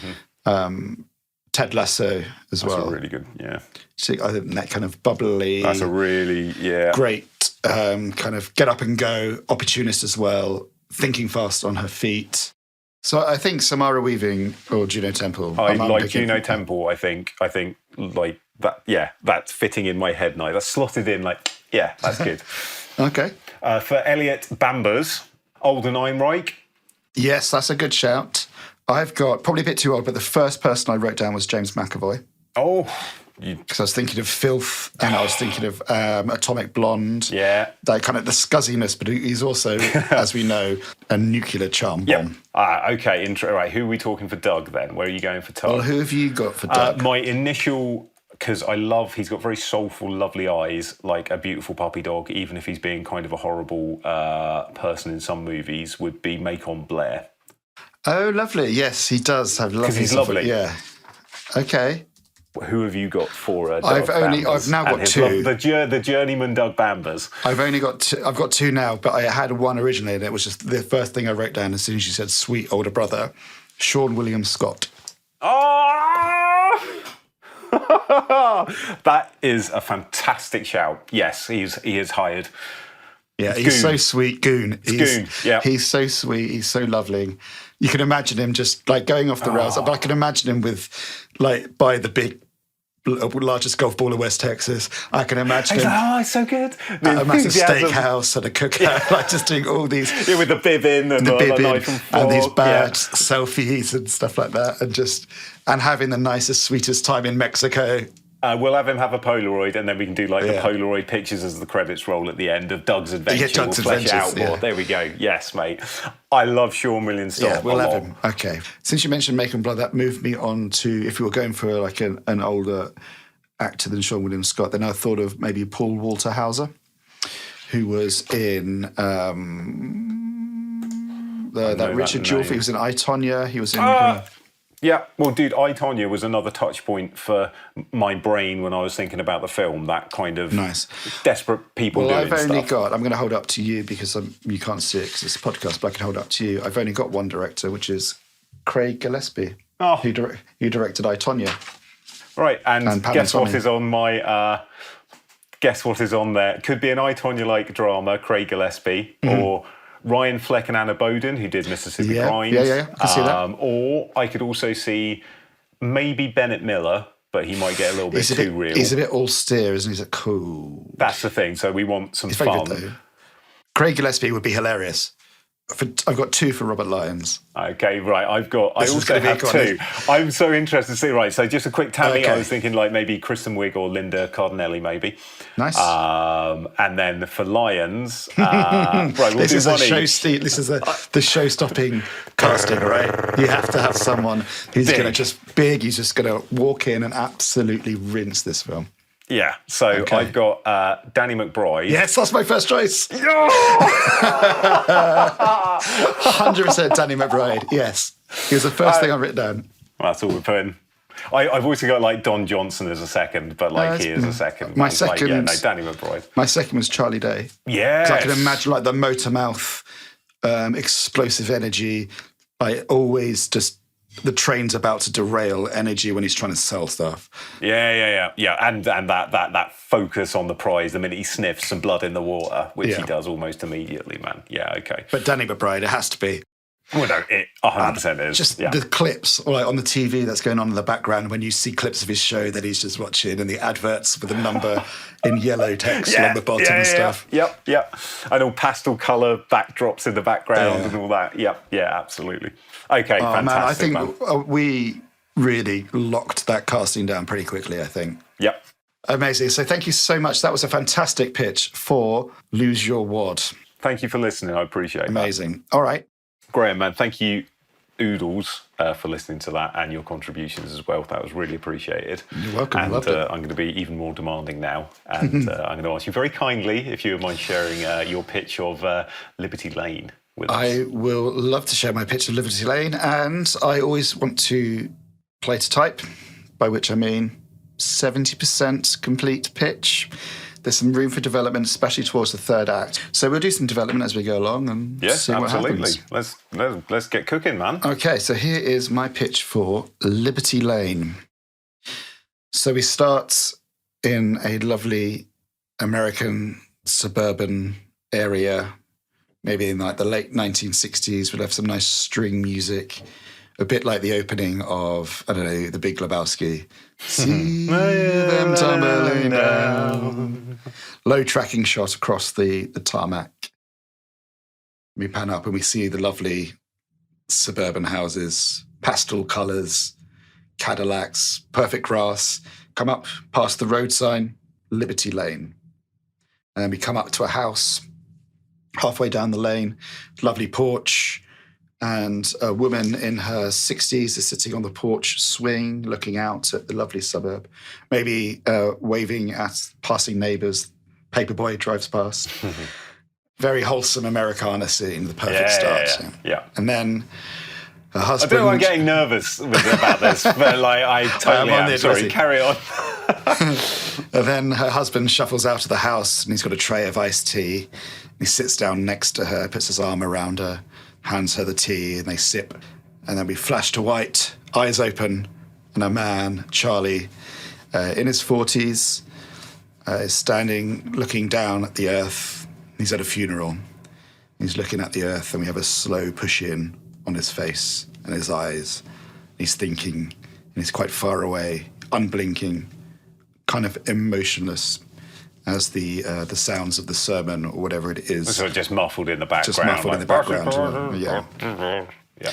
Ted Lasso as well. That's really good, yeah. So I think that kind of bubbly. That's a really, great kind of get up and go opportunist as well, thinking fast on her feet. So I think Samara Weaving or Juno Temple. I like Juno Temple, I think like that, that's fitting in my head now. That's slotted in that's good. Okay. For Elliot Bambers, Alden Ehrenreich. Yes, that's a good shout. I've got, probably a bit too old, but the first person I wrote down was James McAvoy. Oh. Because I was thinking of Filth and I was thinking of Atomic Blonde. Yeah. That kind of the scuzziness, but he's also, as we know, a nuclear charm bomb. Okay. Right. Who are we talking for Doug then? Where are you going for Doug? Well, who have you got for Doug? My initial, because he's got very soulful, lovely eyes, like a beautiful puppy dog, even if he's being kind of a horrible person in some movies, would be Macon Blair. Oh, lovely. Yes, he does have lovely. Because he's lovely. Yeah. Okay. Who have you got for Doug I've now got two. The journeyman Doug Bambers. I've got two now, but I had one originally, and it was just the first thing I wrote down as soon as you said sweet older brother, Sean William Scott. Oh! That is a fantastic shout. Yes, he is hired. Yeah, he's so sweet. Goon. Goon, yeah. He's so sweet. He's so lovely. You can imagine him just like going off the rails. But I can imagine him with by the big, largest golf ball in West Texas. I can imagine him. Oh, it's so good. At a massive steakhouse and a cookout, like just doing all these. Yeah, with the bib in and the knife and fork. And these bad selfies and stuff like that, and having the nicest, sweetest time in Mexico. We'll have him have a Polaroid, and then we can do the Polaroid pictures as the credits roll at the end of Doug's adventure. Doug's we'll flesh adventures, it out more. There we go. Yes, mate. I love Sean William Scott. Yeah, we'll have him. Okay. Since you mentioned Macon Blood, that moved me on to, if we were going for like an older actor than Sean William Scott, then I thought of maybe Paul Walter Hauser, who was in that Richard Jewell. He was in I, Tonya. He was in... Yeah, well, dude, I, Tonya was another touch point for my brain when I was thinking about the film, that kind of desperate people doing stuff. I'm going to hold up to you because you can't see it because it's a podcast, but I can hold up to you. I've only got one director, which is Craig Gillespie, who directed I, Tonya. Right, and guess what is on my... guess what is on there? Could be an I, Tonya-like drama, Craig Gillespie, or... Ryan Fleck and Anna Boden, who did Mississippi Grind. Yeah. I can see that. Or I could also see maybe Bennett Miller, but he might get a little bit too real. He's a bit austere, isn't he? He's like, cool. That's the thing. So we want some He's fun. Very good, though. Craig Gillespie would be hilarious. I've got 2 for Robert Lyons. Okay, right. I This is also gonna be have iconic. 2. I'm so interested to see. Right, so just a quick tally. I Okay. was thinking like maybe Kristen Wiig or Linda Cardinelli, maybe. Nice. And then for Lions, right, we'll This do is a one show. each. This is the show-stopping casting, right? You have to have someone who's Big. going to just big. He's just going to walk in and absolutely rinse this film. Yeah. So Okay. I've got Danny McBride. Yes, that's my first choice. 100% Danny McBride. Yes, he was the first thing I've written down. That's all we're putting. I've also got like Don Johnson as a second, but like he is a second. My It's like, second- Danny McBride. My second was Charlie Day. Yeah. 'Cause I can imagine like the motor mouth, explosive energy. I always just the train's about to derail energy when he's trying to sell stuff. Yeah, and that focus on the prize the minute he sniffs some blood in the water, which he Yeah. does almost immediately, man. Yeah, okay. But Danny McBride, it has to be. Well, no, it 100% is. Just yeah. the clips, or like on the TV that's going on in the background when you see clips of his show that he's just watching, and the adverts with the number in yellow text along the bottom and stuff. Yep. And all pastel colour backdrops in the background and all that. Yep, yeah, absolutely. Okay, Oh, fantastic. man, I think we really locked that casting down pretty quickly, I think. Yep. Amazing. So thank you so much. That was a fantastic pitch for Lose Your Wad. Thank you for listening. I appreciate Amazing. All right. that. Graham, man, thank you, Oodles, for listening to that and your contributions as well. That was really appreciated. You're welcome. And Loved it. I'm going to be even more demanding now. And I'm going to ask you very kindly if you would mind sharing your pitch of Liberty Lane with us. I will love to share my pitch of Liberty Lane, and I always want to play to type, by which I mean 70% complete pitch. There's some room for development, especially towards the third act. So we'll do some development as we go along and Yes, see what absolutely. happens. Let's get cooking, man. Okay, so here is my pitch for Liberty Lane. So we start in a lovely American suburban area, maybe in like the late 1960s. We'll have some nice string music, a bit like the opening of, I don't know, The Big Lebowski. See them tumbling down. Low tracking shot across the tarmac. We pan up and we see the lovely suburban houses, pastel colours, Cadillacs, perfect grass. Come up past the road sign, Liberty Lane. And then we come up to a house halfway down the lane, lovely porch, and a woman in her 60s is sitting on the porch swing, looking out at the lovely suburb, maybe waving at passing neighbours. Paperboy drives past. Very wholesome Americana scene, the perfect start. Yeah. And then her I husband... don't know why I'm getting nervous about this, but like I totally I'm on am. the Sorry, edge. carry on. And then her husband shuffles out of the house and he's got a tray of iced tea. He sits down next to her, puts his arm around her, hands her the tea, and they sip. And then we flash to white, eyes open, and a man, Charlie, in his 40s, is standing looking down at the earth. He's at a funeral. He's looking at the earth, and we have a slow push in on his face and his eyes. He's thinking, and he's quite far away, unblinking, kind of emotionless as the sounds of the sermon or whatever it is. So just muffled in the background. Just muffled in the background. Yeah. Yeah.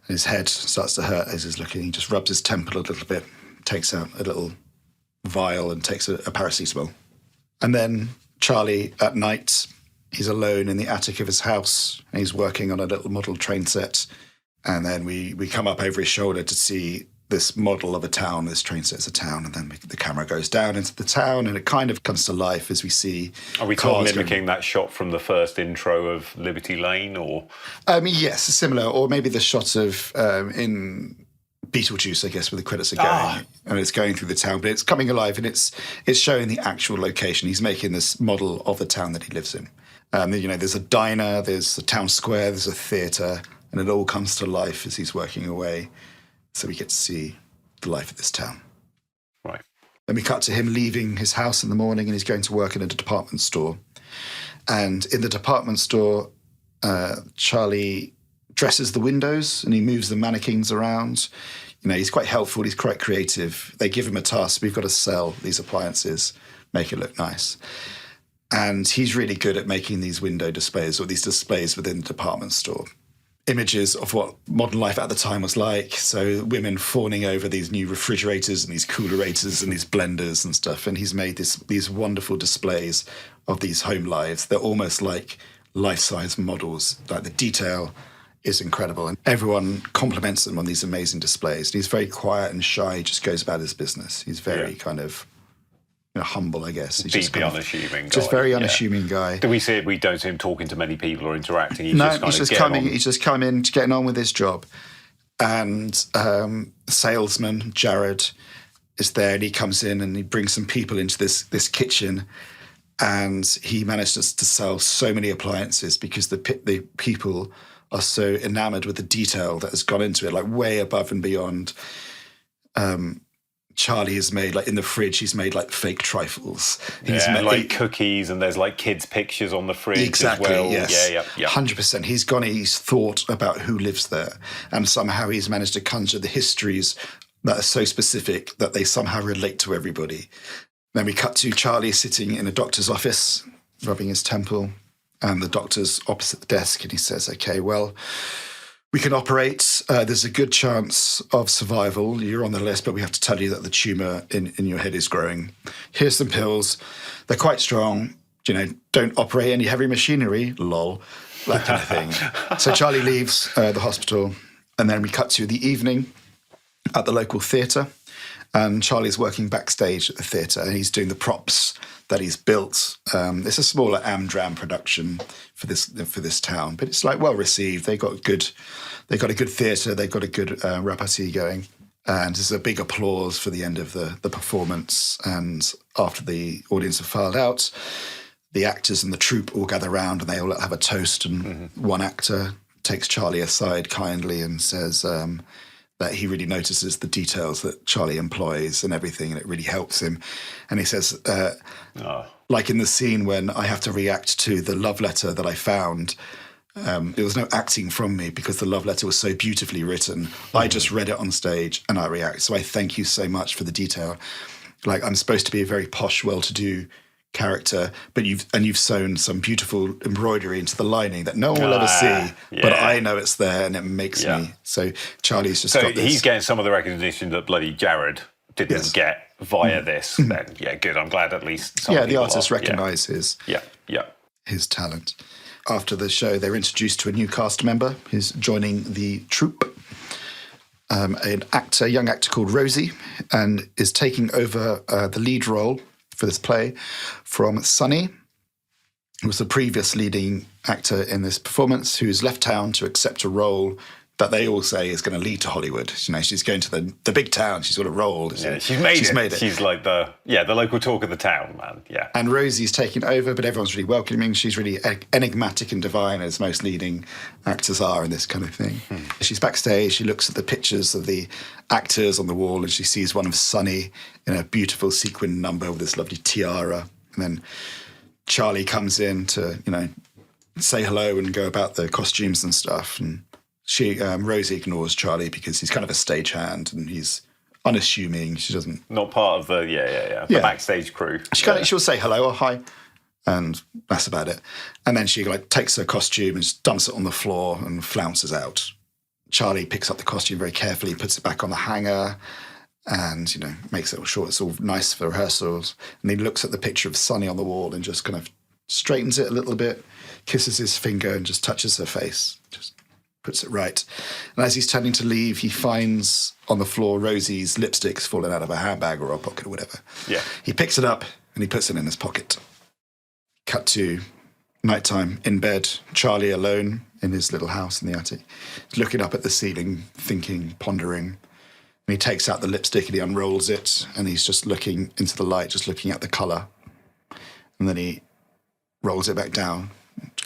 His head starts to hurt as he's looking. He just rubs his temple a little bit, takes out a little vial and takes a paracetamol. And then Charlie, at night, he's alone in the attic of his house, and he's working on a little model train set. And then we come up over his shoulder to see this model of a town, this train set's a town, and then the camera goes down into the town, and it kind of comes to life as we see. Are we cars mimicking that shot from the first intro of Liberty Lane, or? Yes, similar, or maybe the shot of in Beetlejuice, I guess, where the credits are going, and it's going through the town, but it's coming alive, and it's showing the actual location. He's making this model of the town that he lives in. There's a diner, there's a town square, there's a theatre, and it all comes to life as he's working away. So we get to see the life of this town. Right. Then we cut to him leaving his house in the morning, and he's going to work in a department store. And in the department store, Charlie dresses the windows and he moves the mannequins around. He's quite helpful. He's quite creative. They give him a task. We've got to sell these appliances, make it look nice. And he's really good at making these window displays or these displays within the department store. Images of what modern life at the time was like. So women fawning over these new refrigerators and these coolerators and these blenders and stuff. And he's made these wonderful displays of these home lives. They're almost like life-size models. Like the detail is incredible. And everyone compliments him on these amazing displays. And he's very quiet and shy. He just goes about his business. He's very kind of humble, I guess. He's Deeply unassuming guy. Just very unassuming guy. Do we see it? We don't see him talking to many people or interacting. He's just coming, getting on with his job. And salesman, Jared, is there, and he comes in and he brings some people into this kitchen, and he manages to sell so many appliances because the people are so enamored with the detail that has gone into it, like way above and beyond. Charlie has made, like in the fridge, he's made like fake trifles. He's made like cookies, and there's like kids' pictures on the fridge as well. Yes. Yeah. 100%. He's thought about who lives there, and somehow he's managed to conjure the histories that are so specific that they somehow relate to everybody. Then we cut to Charlie sitting in a doctor's office, rubbing his temple, and the doctor's opposite the desk, and he says, okay, well, we can operate. There's a good chance of survival. You're on the list, but we have to tell you that the tumour in your head is growing. Here's some pills. They're quite strong. Don't operate any heavy machinery, lol, that kind of thing. So Charlie leaves the hospital, and then we cut to the evening at the local theatre, and Charlie's working backstage at the theatre, and he's doing the props that he's built. It's a smaller Amdram production for this town, but it's like well received. They got a good theatre. They've got a good repartee going, and there's a big applause for the end of the performance. And after the audience have filed out, the actors and the troupe all gather round and they all have a toast. And one actor takes Charlie aside kindly and says that he really notices the details that Charlie employs and everything, and it really helps him. And he says, like in the scene when I have to react to the love letter that I found, there was no acting from me because the love letter was so beautifully written. I just read it on stage and I react. So I thank you so much for the detail. Like I'm supposed to be a very posh, well-to-do character, but you've sewn some beautiful embroidery into the lining that no one will ever see, but I know it's there and it makes me. So Charlie's just got this. He's getting some of the recognition that bloody Jared didn't get via this. Then good. I'm glad at least. The artist recognises his talent. After the show, they're introduced to a new cast member who's joining the troupe. An young actor called Rosie, and is taking over the lead role for this play from Sonny, who was the previous leading actor in this performance, who's left town to accept a role that they all say is going to lead to Hollywood. She's going to the big town. She's got a role. She's made it. She's like the local talk of the town, man. Yeah. And Rosie's taking over, but everyone's really welcoming. She's really enigmatic and divine, as most leading actors are in this kind of thing. She's backstage. She looks at the pictures of the actors on the wall, and she sees one of Sonny in a beautiful sequin number with this lovely tiara. And then Charlie comes in to, say hello and go about the costumes and stuff. And Rosie ignores Charlie because he's kind of a stagehand and he's unassuming. She doesn't... Not part of the backstage crew. She'll say hello or hi, and that's about it. And then she takes her costume and just dumps it on the floor and flounces out. Charlie picks up the costume very carefully, puts it back on the hanger, and, makes it all sure it's all nice for rehearsals. And he looks at the picture of Sonny on the wall and just kind of straightens it a little bit, kisses his finger and just touches her face. Just puts it right. And as he's turning to leave, he finds on the floor Rosie's lipsticks falling out of her handbag or her pocket or whatever. Yeah. He picks it up and he puts it in his pocket. Cut to nighttime in bed, Charlie alone in his little house in the attic. He's looking up at the ceiling, thinking, pondering. And he takes out the lipstick and he unrolls it and he's just looking into the light, just looking at the colour. And then he rolls it back down,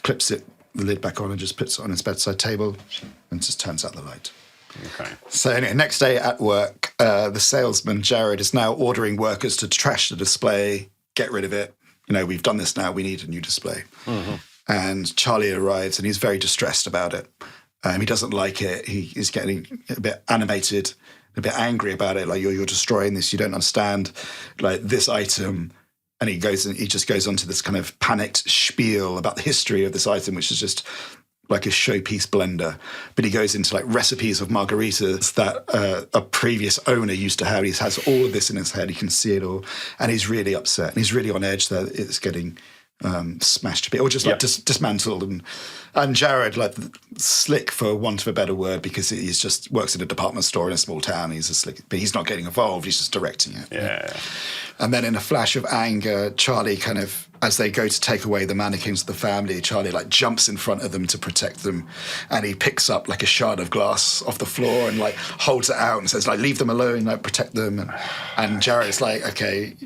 clips the lid back on and just puts it on his bedside table and just turns out the light. Okay. So anyway, next day at work, the salesman, Jared, is now ordering workers to trash the display, get rid of it. We've done this now, we need a new display. Mm-hmm. And Charlie arrives and he's very distressed about it. He doesn't like it. He is getting a bit animated, a bit angry about it. Like, you're destroying this, you don't understand. Like, this item And he just goes on to this kind of panicked spiel about the history of this item, which is just like a showpiece blender. But he goes into like recipes of margaritas that a previous owner used to have. He has all of this in his head. He can see it all. And he's really upset. And he's really on edge that it's getting smashed a bit, or just like dismantled. And Jared, like slick for want of a better word, because he's just works in a department store in a small town. He's a slick, but he's not getting involved. He's just directing it. Yeah. And then in a flash of anger, Charlie kind of, as they go to take away the mannequins of the family, Charlie like jumps in front of them to protect them. And he picks up like a shard of glass off the floor and like holds it out and says like, leave them alone, like protect them. And Jared's like, okay,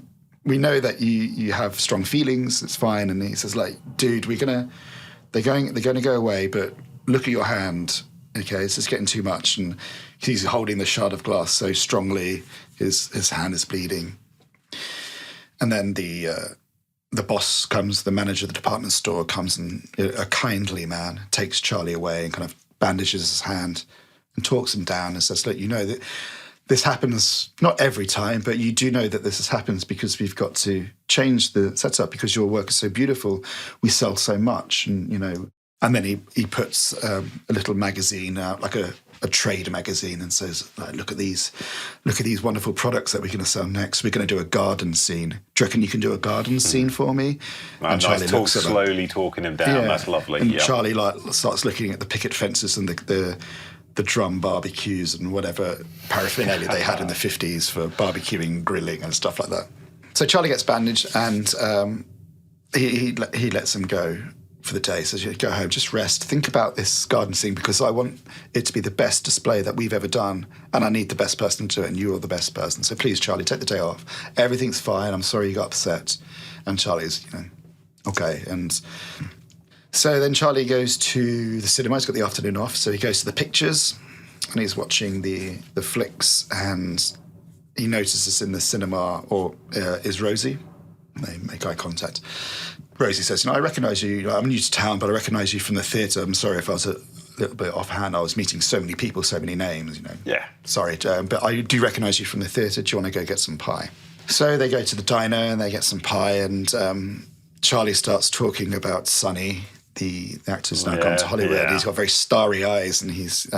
we know that you have strong feelings. It's fine. And he says like, dude, they're going to go away, but look at your hand. Okay, this is getting too much. And he's holding the shard of glass so strongly, his hand is bleeding. And then the boss comes, the manager of the department store comes, and a kindly man takes Charlie away and kind of bandages his hand and talks him down and says, look, you know that this happens not every time, but you do know that this happens because we've got to change the setup because your work is so beautiful. We sell so much, and you know. And then he puts a little magazine out, like a trade magazine, and says, like, look at these wonderful products that we're going to sell next. We're going to do a garden scene. Do you reckon you can do a garden scene for me? And Charlie looks at slowly talking him down. Yeah. That's lovely. And Charlie like starts looking at the picket fences and the drum barbecues and whatever paraphernalia they had in the 50s for barbecuing, grilling and stuff like that. So Charlie gets bandaged, and he lets him go for the day. Says, go home, just rest, think about this garden scene, because I want it to be the best display that we've ever done, and I need the best person to do it, and you're the best person. So please, Charlie, take the day off. Everything's fine. I'm sorry you got upset. And Charlie's, okay. And so then Charlie goes to the cinema. He's got the afternoon off, so he goes to the pictures, and he's watching the flicks, and he notices in the cinema, is Rosie. They make eye contact. Rosie says, I recognise you. I'm new to town, but I recognise you from the theatre. I'm sorry if I was a little bit offhand. I was meeting so many people, so many names, Yeah. Sorry, but I do recognise you from the theatre. Do you want to go get some pie? So they go to the diner and they get some pie, and Charlie starts talking about Sonny. The actor's now gone to Hollywood. Yeah. He's got very starry eyes, and he's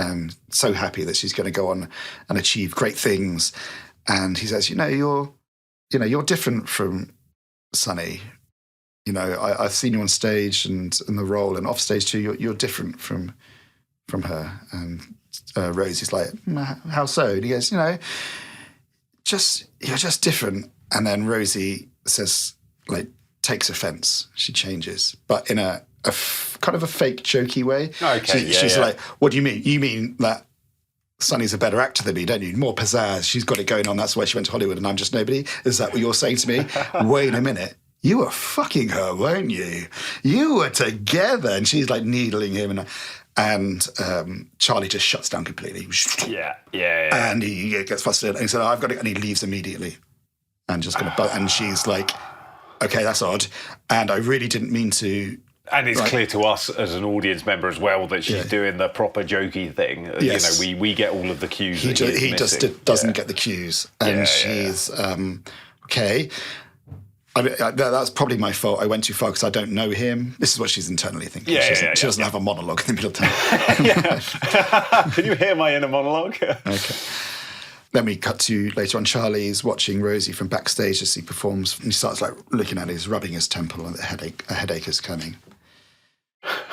so happy that she's going to go on and achieve great things. And he says, you're different from Sonny. I've seen you on stage and in the role, and off stage too. You're different from her. And Rosie's like, how so? And he goes, you're just different. And then Rosie says, like, takes offence. She changes, but in a kind of a fake jokey way. Okay, she's like, what do you mean? You mean that Sonny's a better actor than me, don't you? More pizzazz. She's got it going on. That's why she went to Hollywood, and I'm just nobody. Is that what you're saying to me? Wait a minute. You were fucking her, weren't you? You were together. And she's like needling him. And Charlie just shuts down completely. Yeah. And he gets frustrated. And he said, I've got it. And he leaves immediately. And just going to, and she's like, okay, that's odd. And I really didn't mean to. And it's clear to us as an audience member as well that she's doing the proper jokey thing. Yes. We get all of the cues. He just doesn't get the cues. And she's, okay. I mean, that's probably my fault. I went too far because I don't know him. This is what she's internally thinking. She doesn't have a monologue in the middle of time. Can you hear my inner monologue? Okay. Then we cut to later on. Charlie's watching Rosie from backstage as he performs. And he starts like looking at it, he's rubbing his temple, and a headache is coming.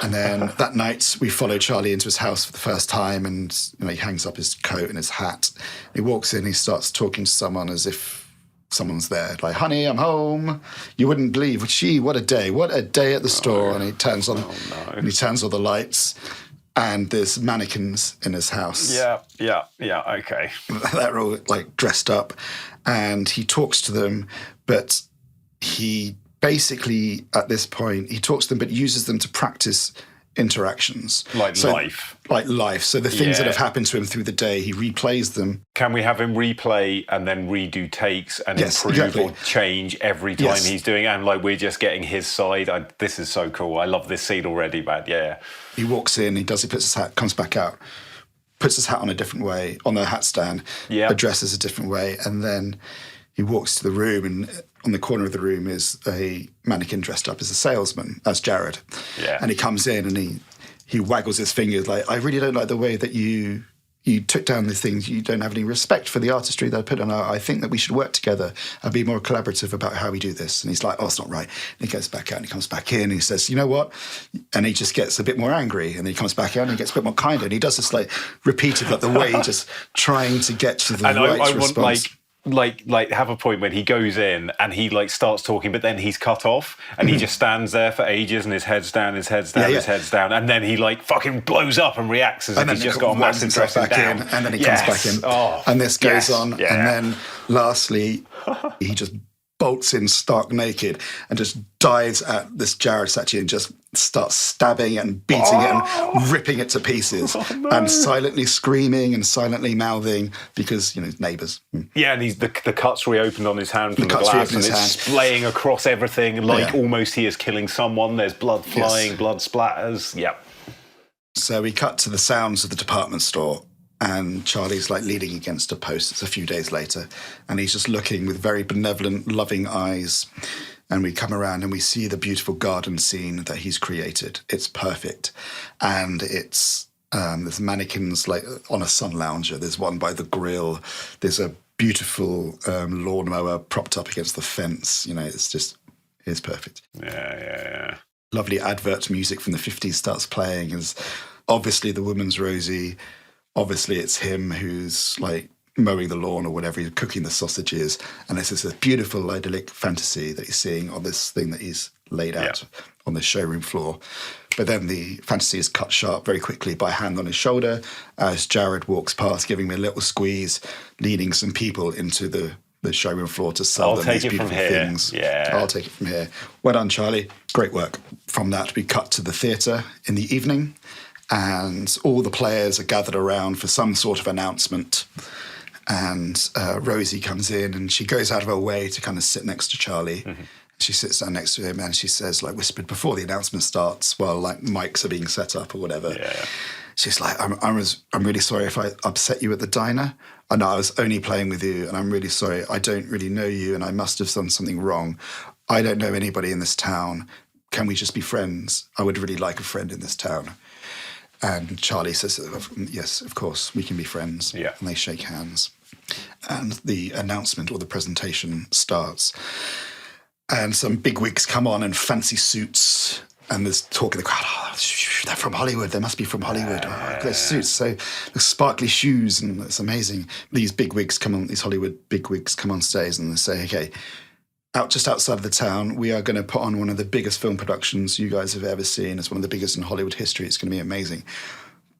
And then that night we follow Charlie into his house for the first time, and he hangs up his coat and his hat. He walks in, he starts talking to someone as if someone's there, like, honey, I'm home. You wouldn't believe what a day at the store. And he turns on and he turns all the lights, and there's mannequins in his house. Yeah, okay. They're all like dressed up, and he talks to them, but he basically at this point he talks to them but uses them to practice interactions. Like life. So the things that have happened to him through the day, he replays them. Can we have him replay and then redo takes and improve or change every time he's doing it? And like we're just getting his side. This is so cool. I love this scene already, man. Yeah. He walks in, he puts his hat, comes back out, puts his hat on a different way, on the hat stand, addresses a different way, and then he walks to the room, and on the corner of the room is a mannequin dressed up as a salesman, as Jared. Yeah. And he comes in and he waggles his fingers like, I really don't like the way that you took down these things. You don't have any respect for the artistry that I put on. I think that we should work together and be more collaborative about how we do this. And he's like, oh, it's not right. And he goes back out and he comes back in and he says, you know what? And he just gets a bit more angry and he comes back out and he gets a bit more kind. And he does this like repeated, like the way just trying to get to the right response. Want like have a point when he goes in and he like starts talking, but then he's cut off and he just stands there for ages and his head's down, his head's down, and then he like fucking blows up and reacts as if he's just got a massive dressing down. And then he comes back in. Oh, and this goes on. Yeah. And then lastly, he just bolts in stark naked and just dives at this Jared statue and just starts stabbing and beating it and ripping it to pieces and silently screaming and silently mouthing because, neighbours. Yeah, and the cut's reopened on his hand from the glass and it's splaying across everything like almost he is killing someone. There's blood flying, blood splatters. Yep. So we cut to the sounds of the department store and Charlie's like leaning against a post. It's a few days later and he's just looking with very benevolent, loving eyes. And we come around and we see the beautiful garden scene that he's created. It's perfect. And it's, there's mannequins like on a sun lounger. There's one by the grill. There's a beautiful lawnmower propped up against the fence. It's perfect. Yeah. Lovely advert music from the 50s starts playing. As obviously the woman's Rosie. Obviously it's him who's like mowing the lawn or whatever, he's cooking the sausages. And this is a beautiful idyllic fantasy that he's seeing on this thing that he's laid out on the showroom floor. But then the fantasy is cut sharp very quickly by a hand on his shoulder as Jared walks past, giving me a little squeeze, leading some people into the showroom floor to sell them these beautiful things. Yeah. I'll take it from here. Well done, Charlie. Great work. From that, we cut to the theatre in the evening and all the players are gathered around for some sort of announcement. And Rosie comes in and she goes out of her way to kind of sit next to Charlie. Mm-hmm. She sits down next to him and she says, like whispered before the announcement starts, while like mics are being set up or whatever. Yeah. She's like, I'm really sorry if I upset you at the diner. I know I was only playing with you and I'm really sorry. I don't really know you and I must have done something wrong. I don't know anybody in this town. Can we just be friends? I would really like a friend in this town. And Charlie says, yes, of course, we can be friends. Yeah. And they shake hands. And the announcement or the presentation starts. And some bigwigs come on in fancy suits. And there's talk in the crowd, they're from Hollywood. They must be from Hollywood. Their suits, so the sparkly shoes, and it's amazing. These bigwigs come on, these Hollywood bigwigs come on stage and they say, okay, just outside of the town, we are going to put on one of the biggest film productions you guys have ever seen. It's one of the biggest in Hollywood history. It's going to be amazing.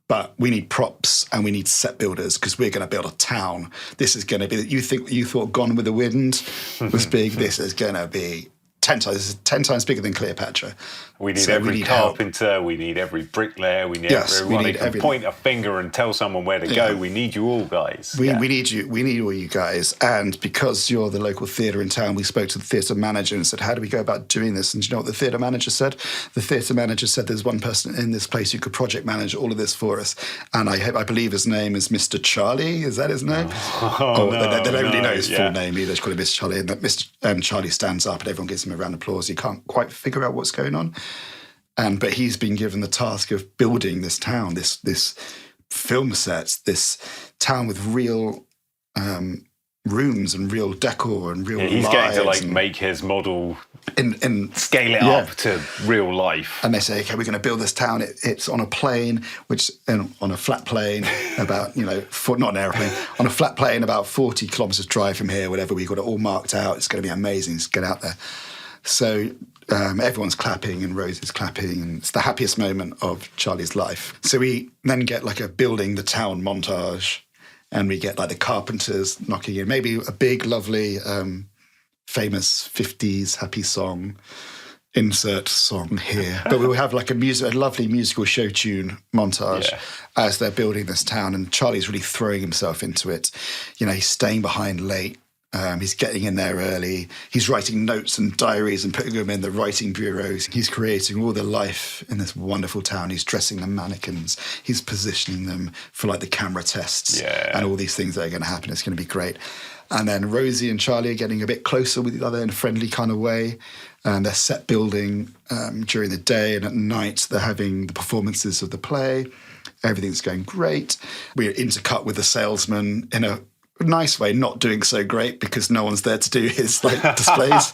But we need props and we need set builders because we're going to build a town. This is going to be, you thought Gone with the Wind was big. This is going to be 10 times bigger than Cleopatra. We need every carpenter, help. We need every bricklayer, we need everyone who can point a finger and tell someone where to go. We need you all, guys. We need you. We need all you guys. And because you're the local theatre in town, we spoke to the theatre manager and said, how do we go about doing this? And do you know what the theatre manager said? The theatre manager said there's one person in this place who could project manage all of this for us. And I believe his name is Mr. Charlie. Is that his name? They don't really know his full name either. They just call him Mr. Charlie. And Charlie stands up and everyone gives him a round of applause. He can't quite figure out what's going on. But he's been given the task of building this town, this film set, this town with real rooms and real decor and real he's lives. getting to make his model and scale it up to real life. And they say, okay, we're going to build this town. It's on a plane, on a flat plane about, not an airplane, on a flat plane about 40 kilometres drive from here, whatever. We've got it all marked out. It's going to be amazing. Let's get out there. So everyone's clapping and Rosie's clapping and it's the happiest moment of Charlie's life. So we then get like a building the town montage and we get like the carpenters knocking in, maybe a big, lovely, famous 50s happy song, insert song here. But we'll have like a lovely musical show tune montage as they're building this town and Charlie's really throwing himself into it. He's staying behind late He's getting in there early. He's writing notes and diaries and putting them in the writing bureaus. He's creating all the life in this wonderful town. He's dressing the mannequins. He's positioning them for like the camera tests and all these things that are going to happen. It's going to be great. And then Rosie and Charlie are getting a bit closer with each other in a friendly kind of way. And they're set building during the day, and at night they're having the performances of the play. Everything's going great. We're intercut with the salesman in a nice way, not doing so great because no one's there to do his displays.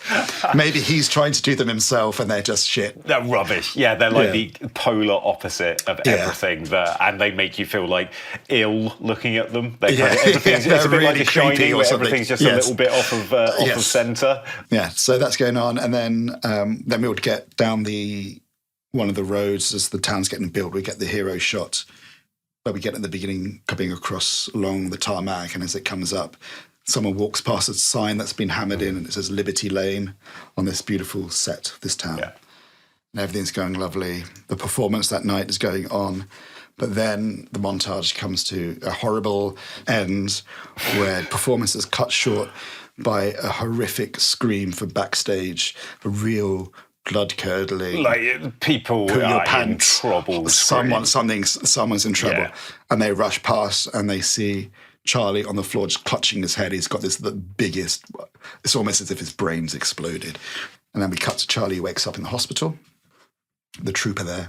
Maybe he's trying to do them himself and they're just shit. They're rubbish. Yeah, they're like the polar opposite of everything. And they make you feel like ill looking at them. They kind of, it's a bit really like a Shining where everything's just a little bit off of centre. Yeah, so that's going on. And then we would get down one of the roads as the town's getting built. We get the hero shot where we get at the beginning coming across along the tarmac, and as it comes up, someone walks past a sign that's been hammered in and it says Liberty Lane on this beautiful set of this town. Yeah. And everything's going lovely. The performance that night is going on, but then the montage comes to a horrible end where performance is cut short by a horrific scream from backstage, a real blood-curdling, like people poo your are pants. in trouble. Someone's in trouble, and they rush past and they see Charlie on the floor just clutching his head. He's got the biggest. It's almost as if his brain's exploded. And then we cut to Charlie, who wakes up in the hospital. The trooper there,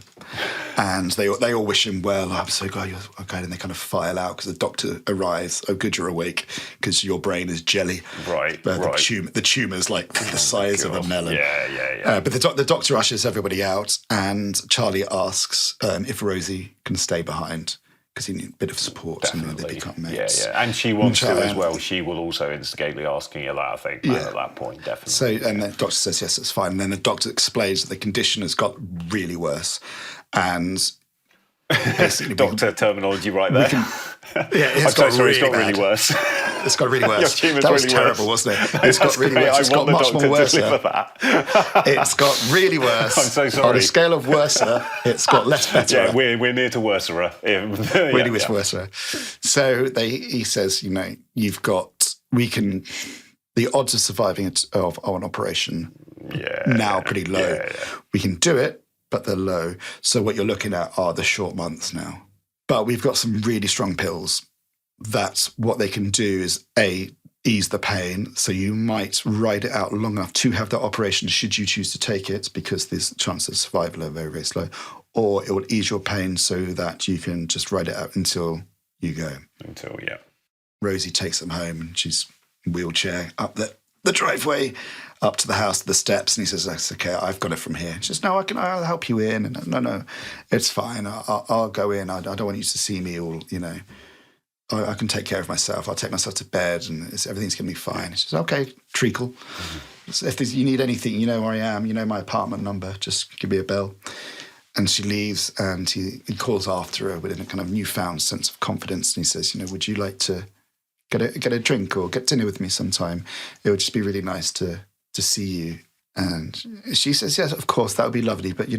and they all wish him well. I'm so glad you're okay. And they kind of file out because the doctor arrives. Oh, good, you're awake because your brain is jelly. Right. The tumour's like the size of a melon. Yeah. But the doctor ushers everybody out, and Charlie asks if Rosie can stay behind because he needs a bit of support. Definitely. And they become mates. Yeah. And she wants to as well. She will also instigate asking you that, I think, at that point, definitely. So, and the doctor says, yes, it's fine. And then the doctor explains that the condition has got really worse. And basically... Doctor terminology right there. It's got really worse. It's got really worse. That was really terrible, wasn't it? It's got really worse. It's got much more worse. It's got really worse. I'm so sorry. On a scale of worse, it's got less better. Yeah, we're near to worserer. Really worser. So he says, the odds of surviving of an operation now pretty low. Yeah. We can do it, but they're low. So what you're looking at are the short months now. But we've got some really strong pills. That's what they can do is ease the pain. So you might ride it out long enough to have the operation should you choose to take it because the chances of survival are very, very slow. Or it will ease your pain so that you can just ride it out until you go. Rosie takes them home and she's wheelchair up the driveway, up to the house, to the steps, and he says, that's okay, I've got it from here. She says, no, I'll help you in. And no, it's fine. I'll go in. I don't want you to see me all, I can take care of myself. I'll take myself to bed and everything's going to be fine. She says, okay, treacle. So if you need anything, you know where I am. You know my apartment number. Just give me a bell. And she leaves and he calls after her with a kind of newfound sense of confidence. And he says, would you like to get a drink or get dinner with me sometime? It would just be really nice to see you. And she says, yes, of course, that would be lovely. But,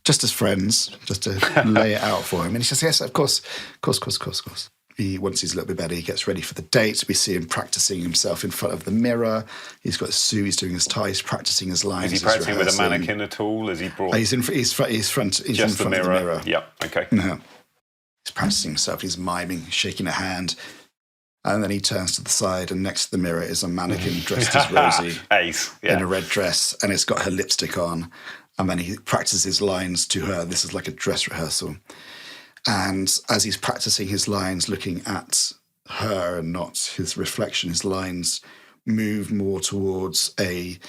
just as friends, just to lay it out for him. And he says, yes, of course. Once he's a little bit better, he gets ready for the date. We see him practicing himself in front of the mirror. He's got Sue. He's doing his tie. He's practicing his lines. Is he practicing with a mannequin at all? Has he brought? He's in front of the mirror. Yeah. Okay. No. He's practicing himself. He's miming, shaking a hand, and then he turns to the side, and next to the mirror is a mannequin dressed as Rosie, in a red dress, and it's got her lipstick on. And then he practices his lines to her. This is like a dress rehearsal. And as he's practicing his lines, looking at her and not his reflection, his lines move more towards it's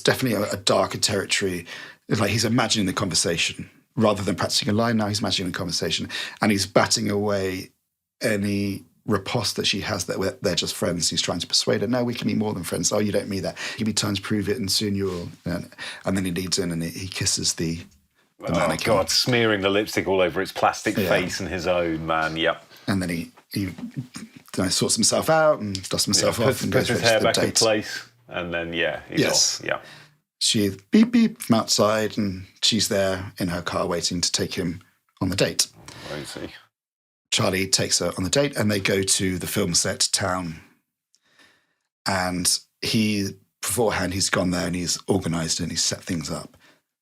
definitely a darker territory. It's like he's imagining the conversation. Rather than practicing a line, now he's imagining a conversation. And he's batting away any riposte that she has that they're just friends. He's trying to persuade her, no, we can be more than friends. Oh, you don't mean that. Give me time to prove it and soon you'll... And then he leads in and he kisses the mannequin. God, smearing the lipstick all over its plastic face and his own, man, yep. And then he sorts himself out and dusts himself off and goes his hair back in place. And then, he's off. Yeah. She beep from outside and she's there in her car waiting to take him on the date. I see. Charlie takes her on the date and they go to the film set town. And beforehand, he's gone there and he's organised it and he's set things up.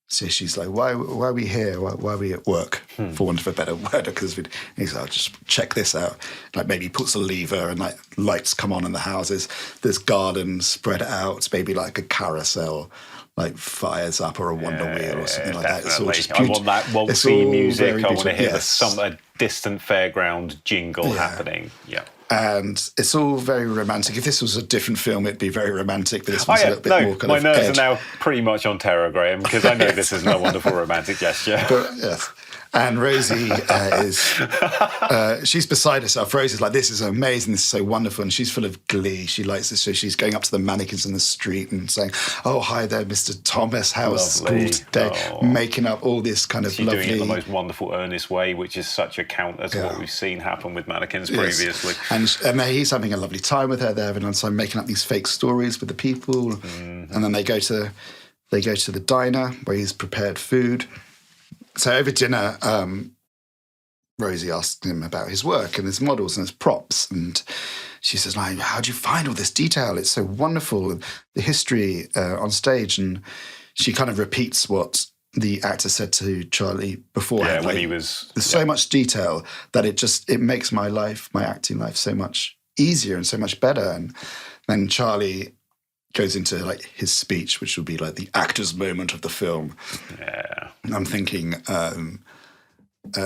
So she's like, why are we here? Why are we at work, for want of a better word? Because he's like, just check this out. Like maybe he puts a lever and like lights come on in the houses. There's gardens spread out, maybe like a carousel, like fires up or a wonder wheel or something like that. It's all just I want that waltzy music. I want to hear a distant fairground jingle happening. Yeah. And it's all very romantic. If this was a different film, it'd be very romantic, but this one's a little bit more kind of my nerves edge. are now pretty much on terror, Graham, because I know this isn't a wonderful romantic gesture. But, yes. And Rosie she's beside herself. Rosie's like, this is amazing, this is so wonderful, and she's full of glee. She likes this, so she's going up to the mannequins in the street and saying, oh, hi there, Mr. Thomas, how was school today? Making up all this kind of lovely... She's doing it in the most wonderful, earnest way, which is such a counter to what we've seen happen with mannequins previously. And he's having a lovely time with her there, and so making up these fake stories with the people. Mm-hmm. And then they go to the diner where he's prepared food. So over dinner, Rosie asked him about his work and his models and his props. And she says, like, how do you find all this detail? It's so wonderful, and the history on stage. And she kind of repeats what the actor said to Charlie beforehand. Yeah, when he was... There's so much detail that it makes my acting life so much easier and so much better. And then Charlie goes into like his speech, which will be like the actor's moment of the film. Yeah. And I'm thinking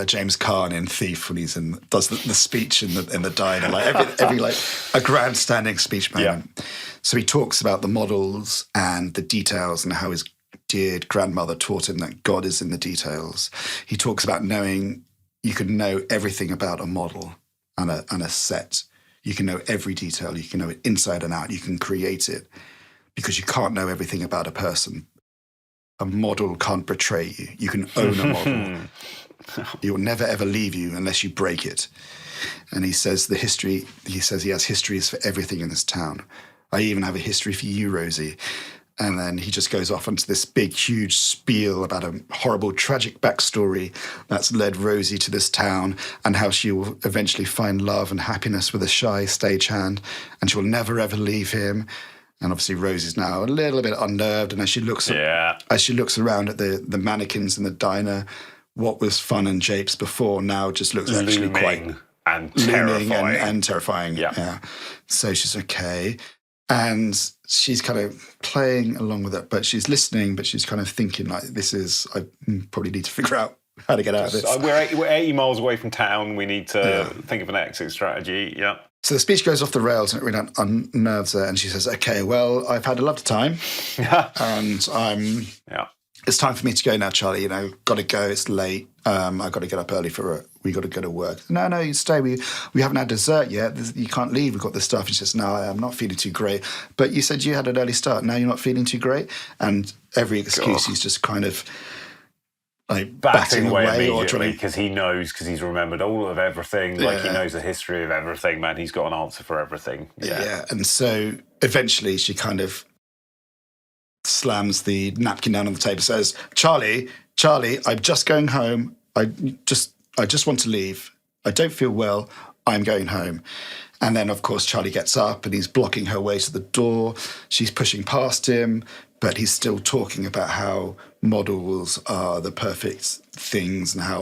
James Caan in Thief when he's does the speech in the diner, like every like a grandstanding speech moment. Yeah. So he talks about the models and the details and how his dear grandmother taught him that God is in the details. He talks about knowing you can know everything about a model and a set. You can know every detail. You can know it inside and out. You can create it because you can't know everything about a person. A model can't betray you. You can own a model. It will never, ever leave you unless you break it. And he says he has histories for everything in this town. I even have a history for you, Rosie. And then he just goes off onto this big, huge spiel about a horrible, tragic backstory that's led Rosie to this town and how she will eventually find love and happiness with a shy stagehand, and she will never, ever leave him. And obviously Rosie's now a little bit unnerved, and as she looks around at the mannequins in the diner, what was fun and japes before now just looks actually quite and terrifying. And terrifying. Yeah. So she's okay. And she's kind of playing along with it, but she's listening, but she's kind of thinking like, I probably need to figure out how to get out of this. We're 80 miles away from town. We need to think of an exit strategy. Yeah. So the speech goes off the rails and it really unnerves her. And she says, okay, well, I've had a lovely time. And it's time for me to go now, Charlie. Got to go. It's late. I've got to get up early we got to go to work. No, you stay. We haven't had dessert yet. You can't leave. We've got this stuff. And she says, no, I'm not feeling too great. But you said you had an early start. Now you're not feeling too great. And every excuse he's just kind of like batting away immediately because because he's remembered all of everything. Like he knows the history of everything, man. He's got an answer for everything. Yeah. And so eventually she kind of slams the napkin down on the table, says, Charlie, I'm just going home. I just want to leave. I don't feel well. I'm going home. And then, of course, Charlie gets up and he's blocking her way to the door. She's pushing past him, but he's still talking about how models are the perfect things and how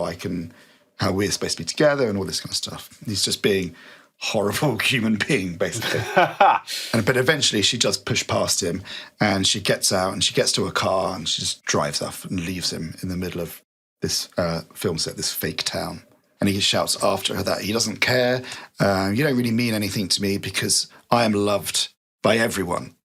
we're supposed to be together and all this kind of stuff. He's just being horrible human being, basically. But eventually she does push past him and she gets out and she gets to a car and she just drives off and leaves him in the middle of this film set, this fake town. And he shouts after her that he doesn't care. You don't really mean anything to me because I am loved by everyone.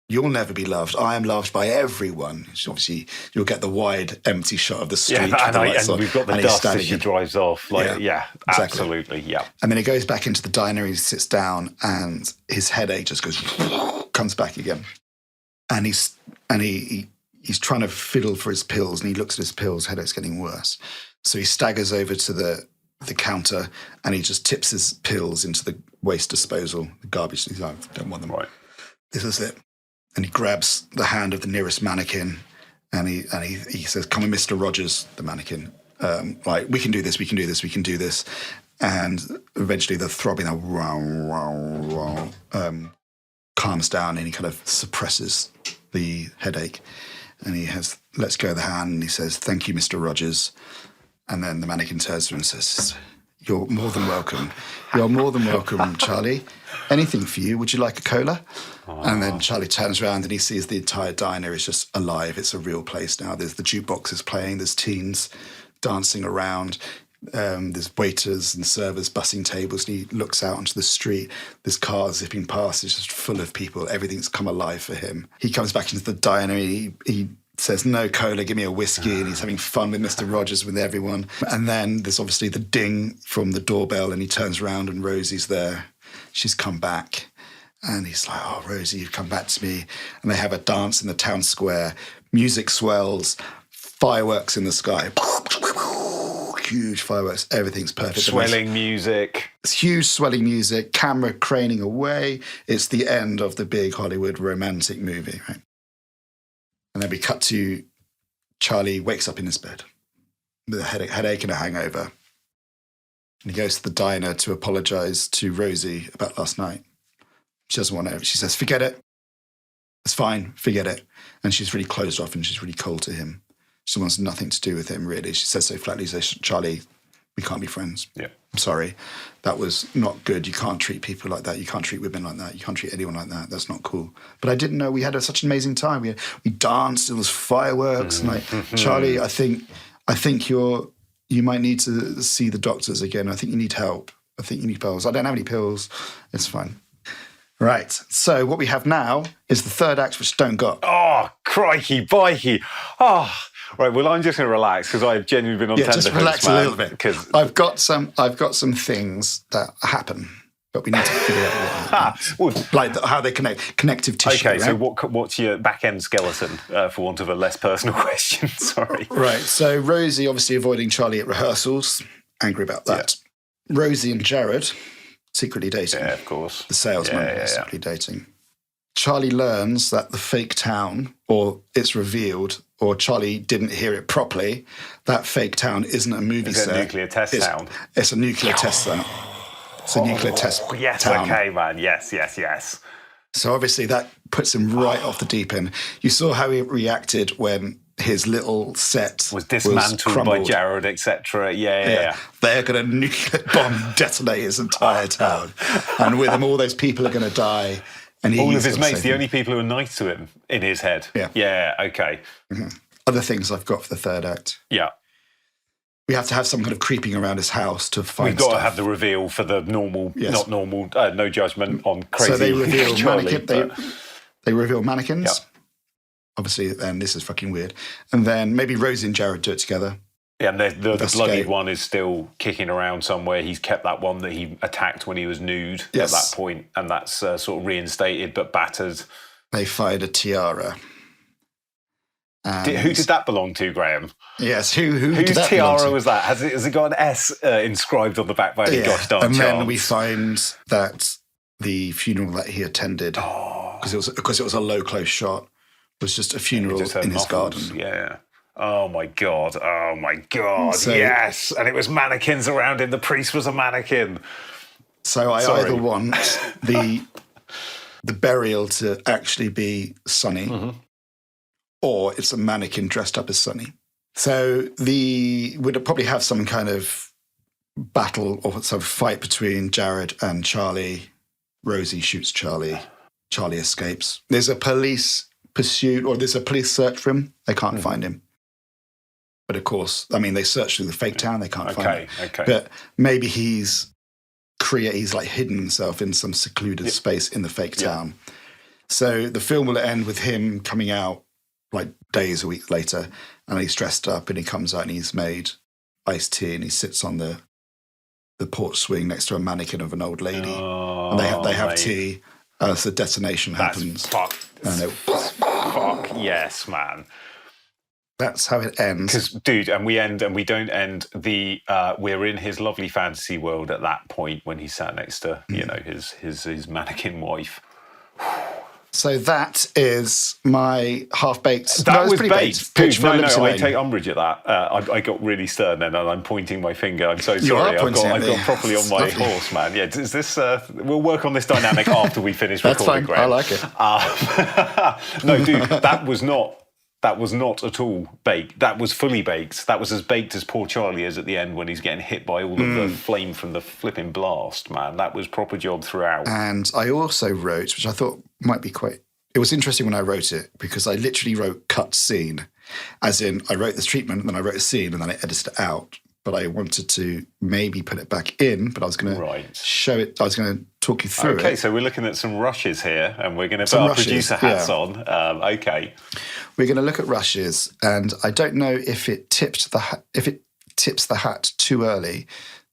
You'll never be loved. I am loved by everyone. Obviously, you'll get the wide, empty shot of the street. And we've got the dust as she drives off. Exactly. Absolutely, yeah. And then he goes back into the diner, he sits down, and his headache just comes back again. And he's trying to fiddle for his pills, and he looks at his pills, headache's getting worse. So he staggers over to the counter, and he just tips his pills into the waste disposal, the garbage. He's like, I don't want them. Right. This is it. And he grabs the hand of the nearest mannequin and he says, come on, Mr. Rogers, the mannequin. We can do this, we can do this, we can do this. And eventually the throbbing kind calms down and he kind of suppresses the headache. And he lets go of the hand and he says, "Thank you, Mr. Rogers." And then the mannequin turns to him and says, "You're more than welcome. You're more than welcome, Charlie. Anything for you. Would you like a cola?" And then Charlie turns around and he sees the entire diner is just alive. It's a real place now. There's the jukeboxes playing. There's teens dancing around. There's waiters and servers bussing tables. And he looks out onto the street. There's cars zipping past. It's just full of people. Everything's come alive for him. He comes back into the diner. He says, "No cola, give me a whiskey." And he's having fun with Mr. Rogers, with everyone. And then there's obviously the ding from the doorbell and he turns around and Rosie's there. She's come back. And he's like, "Oh, Rosie, you've come back to me." And they have a dance in the town square. Music swells. Fireworks in the sky. Huge fireworks. Everything's perfect. Swelling music. It's huge swelling music. Camera craning away. It's the end of the big Hollywood romantic movie, right? And then we cut to Charlie wakes up in his bed with a headache and a hangover. And he goes to the diner to apologise to Rosie about last night. She doesn't want to. She says, "Forget it. It's fine. Forget it." And she's really closed off and she's really cold to him. She wants nothing to do with him, really. She says so flatly, "Charlie, we can't be friends. Yeah. I'm sorry. That was not good. You can't treat people like that. You can't treat women like that. You can't treat anyone like that. That's not cool." But I didn't know we had such an amazing time. We danced. There was fireworks. And "Charlie, I think you might need to see the doctors again. I think you need help. I think you need pills. I don't have any pills. It's fine." Right. So what we have now is the third act, which don't got. Oh, crikey, bikey. Oh, right. Well, I'm just going to relax because I've genuinely been on Just relax a little bit. Because I've got some things that happen, but we need to figure out what happens. Like how they connect, connective tissue. Okay, right? so what's your back-end skeleton, for want of a less personal question? Sorry. Right. So Rosie obviously avoiding Charlie at rehearsals, angry about that. Yeah. Rosie and Jared secretly dating. Yeah, of course. The salesman secretly dating. Charlie learns that the fake town, or it's revealed, or Charlie didn't hear it properly, that fake town isn't a movie set. It's a nuclear test town. It's a nuclear test town. It's a nuclear test yes, town. Okay, man. Yes. So obviously that puts him right off the deep end. You saw how he reacted when his little set was dismantled by Jared, etc. Yeah. They're going to nuclear bomb detonate his entire town. And with him, all those people are going to die. And all of his mates, the only people who are nice to him in his head. Yeah, okay. Mm-hmm. Other things I've got for the third act. Yeah. We have to have some kind of creeping around his house to find We've got to have the reveal for the normal, not normal, no judgment on crazy. So they reveal Charlie, they reveal mannequins. Yep. Obviously, then this is fucking weird. And then maybe Rosie and Jared do it together. Yeah, and the bloodied one is still kicking around somewhere. He's kept that one that he attacked when he was nude at that point, and that's sort of reinstated but battered. They fired a tiara. Who did that belong to, Graham? Yes, whose tiara was that? Has it got an S inscribed on the back by any gosh darn chance? And then we find that the funeral that he attended, because it was a low close shot, was just a funeral in his garden. Yeah. Oh my God. So, yes. And it was mannequins around him. The priest was a mannequin. So I either want the burial to actually be Sonny, or it's a mannequin dressed up as Sonny. So we'd probably have some kind of battle or some fight between Jared and Charlie. Rosie shoots Charlie. Charlie escapes. There's a police pursuit, or there's a police search for him. They can't find him. But of course, I mean, they search through the fake town. They can't find him. Okay. But maybe he's like hidden himself in some secluded space in the fake town. So the film will end with him coming out like days or weeks later, and he's dressed up and he comes out and he's made iced tea and he sits on the porch swing next to a mannequin of an old lady. And they have tea as the detonation happens. Fuck yes, man. That's how it ends. Because, dude, and we don't end we're in his lovely fantasy world at that point when he sat next to, his mannequin wife. So that is my half-baked... That was pretty baked. Pitch Dude, for no, Liberty I Lane. take umbrage at that. I got really stern then, and I'm pointing my finger. I'm so You are sorry. I've pointing at got me. properly on my Lovely. horse, man. Yeah, is this? We'll work on this dynamic after we finish That's recording. fine. Graham. I like it. No, dude, that was not at all baked. That was fully baked. That was as baked as poor Charlie is at the end when he's getting hit by all of the flame from the flipping blast, man. That was proper job throughout. And I also wrote, which I thought might be quite... It was interesting when I wrote it because I literally wrote cut scene, as in I wrote this treatment and then I wrote a scene and then I edited it out. But I wanted to maybe put it back in, but I was going to show it. I was going to talk you through it. Okay, so we're looking at some rushes here and we're going to put Some our rushes, producer hats yeah. on. Okay. We're going to look at rushes, and I don't know if it tips the hat too early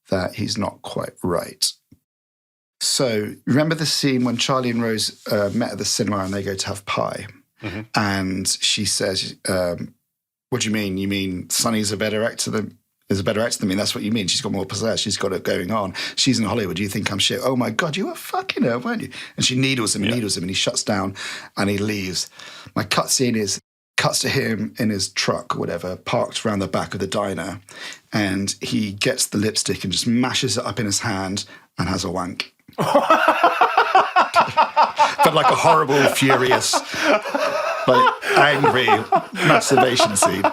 that he's not quite right. So remember the scene when Charlie and Rose met at the cinema and they go to have pie, and she says, "What do you mean? You mean Sonny's a better actor than?" Is a better actor than me. That's what you mean. She's got more pizzazz. She's got it going on. She's in Hollywood. You think I'm shit? Oh my God, you were fucking her, weren't you? And she needles him, and he shuts down and he leaves. My cut scene is cuts to him in his truck or whatever, parked around the back of the diner, and he gets the lipstick and just mashes it up in his hand and has a wank. But like a horrible, furious, like angry masturbation scene.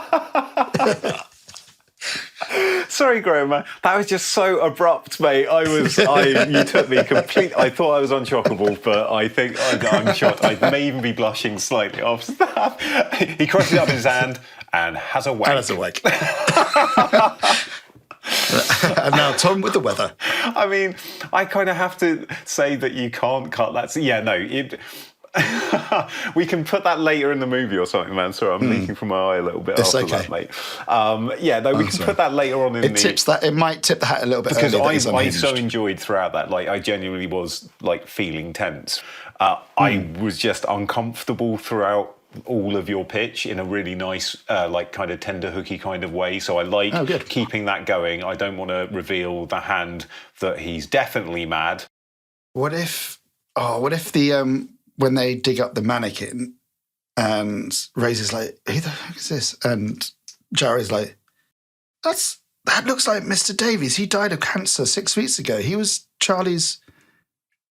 Sorry, Graham, man. That was just so abrupt, mate. You took me complete. I thought I was unchockable, but I think I'm shocked. I may even be blushing slightly after that. He crushes it up in his hand and has a wank. And has a wank. And now Tom with the weather. I mean, I kind of have to say that you can't cut that. Yeah, no. We can put that later in the movie or something, man. Sorry, I'm leaking from my eye a little bit after that, mate. We can put that later on in It might tip the hat a little bit because early, I so enjoyed throughout that. Like, I genuinely was like feeling tense. I was just uncomfortable throughout all of your pitch in a really nice, like kind of tender hooky kind of way. So I like keeping that going. I don't want to reveal the hand that he's definitely mad. What if the when they dig up the mannequin and Ray's is like, who the heck is this? And Jerry's like, that looks like Mr. Davies. He died of cancer 6 weeks ago. He was Charlie's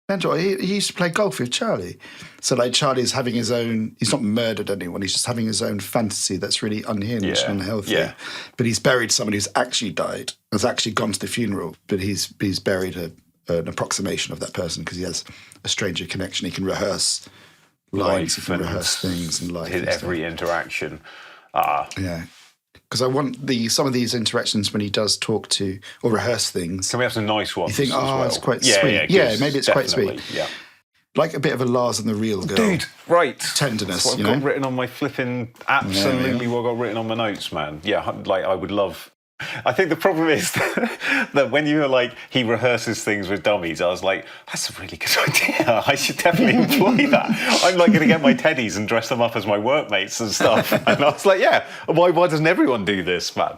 mentor. He used to play golf with Charlie. So like Charlie's having his own, he's not murdered anyone. He's just having his own fantasy that's really unhinged and unhealthy. Yeah. But he's buried someone who's actually died, has actually gone to the funeral, but he's buried an approximation of that person because he has a stranger connection. He can rehearse lines, he can rehearse things and life. Every interaction. Yeah. Because I want some of these interactions when he does talk to or rehearse things. Can we have some nice ones? You think, it's quite sweet. Yeah, maybe it's quite sweet. Yeah. Like a bit of a Lars and the Real Girl. Dude, right. Tenderness, That's what I've got written on my flipping, absolutely what I've got written on my notes, man. Yeah, like I would love... I think the problem is that when you were like, he rehearses things with dummies, I was like, that's a really good idea. I should definitely employ that. I'm like going to get my teddies and dress them up as my workmates and stuff. And I was like, yeah, why doesn't everyone do this, man?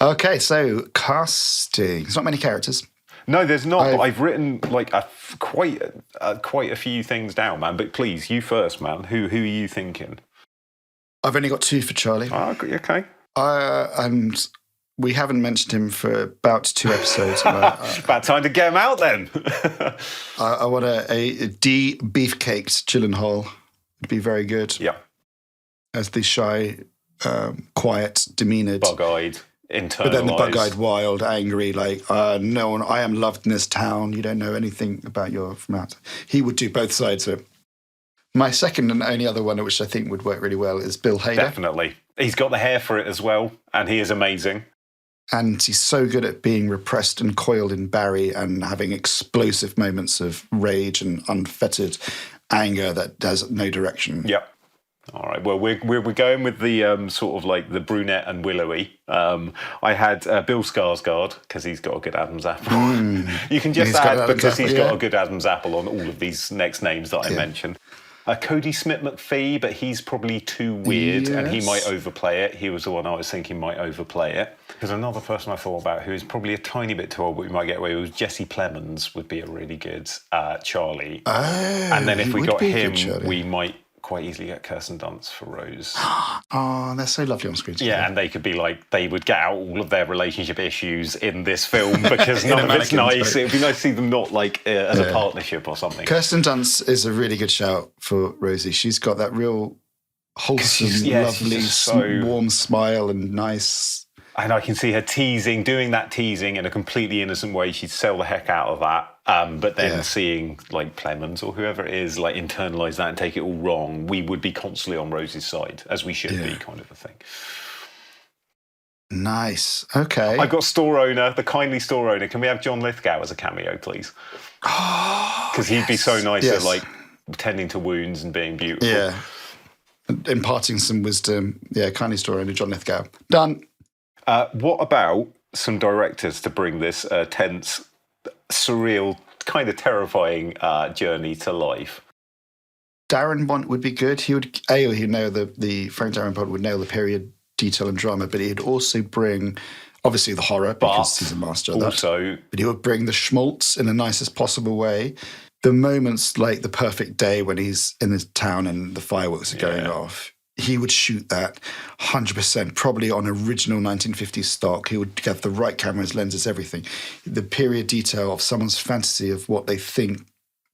Okay, so casting. There's not many characters. No, there's not. But I've written like quite a few things down, man. But please, you first, man. Who are you thinking? I've only got 2 for Charlie. Oh, okay. And we haven't mentioned him for about 2 episodes. About time to get him out then. I want a de-beefcaked Gyllenhaal. Would be very good. Yeah. As the shy, quiet, demeanoured. Bug-eyed, internalized. But then the bug-eyed, wild, angry, like, no one, I am loved in this town. You don't know anything about from out. He would do both sides of it. My second and only other one, which I think would work really well, is Bill Hader. Definitely. He's got the hair for it as well, and he is amazing. And he's so good at being repressed and coiled in Barry and having explosive moments of rage and unfettered anger that has no direction. Yep. All right. Well, we're going with the sort of like the brunette and willowy. I had Bill Skarsgård because he's got a good Adam's apple. You can just add because he's got a good Adam's apple on all of these next names that I mentioned. Cody Smith McPhee, but he's probably too weird and he might overplay it. He was the one I was thinking might overplay it. There's another person I thought about who is probably a tiny bit too old, but we might get away with. Jesse Plemons would be a really good Charlie. Oh, and then if we got him, we we might quite easily get Kirsten Dunst for Rose. Oh, they're so lovely on screen together. Yeah, and they could be like, they would get out all of their relationship issues in this film because none of it's nice. It would be nice to see them not like as a partnership or something. Kirsten Dunst is a really good shout for Rosie. She's got that real wholesome, lovely, warm smile and nice. And I can see her doing that teasing in a completely innocent way. She'd sell the heck out of that. But then seeing like Plemons or whoever it is like internalise that and take it all wrong, we would be constantly on Rose's side, as we should be, kind of a thing. Nice. Okay. I've got store owner, the kindly store owner. Can we have John Lithgow as a cameo, please? Because he'd be so nice at like tending to wounds and being beautiful. Yeah. Imparting some wisdom. Yeah, kindly store owner, John Lithgow. Done. What about some directors to bring this tense, surreal, kind of terrifying journey to life? Darren Bont would be good. He would, he'd know the Frank Darren Bont would nail the period detail and drama, but he'd also bring, obviously, the horror because he's a master of that. But he would bring the schmaltz in the nicest possible way. The moments like the perfect day when he's in the town and the fireworks are going off. He would shoot that 100%, probably on original 1950s stock. He would get the right cameras, lenses, everything. The period detail of someone's fantasy of what they think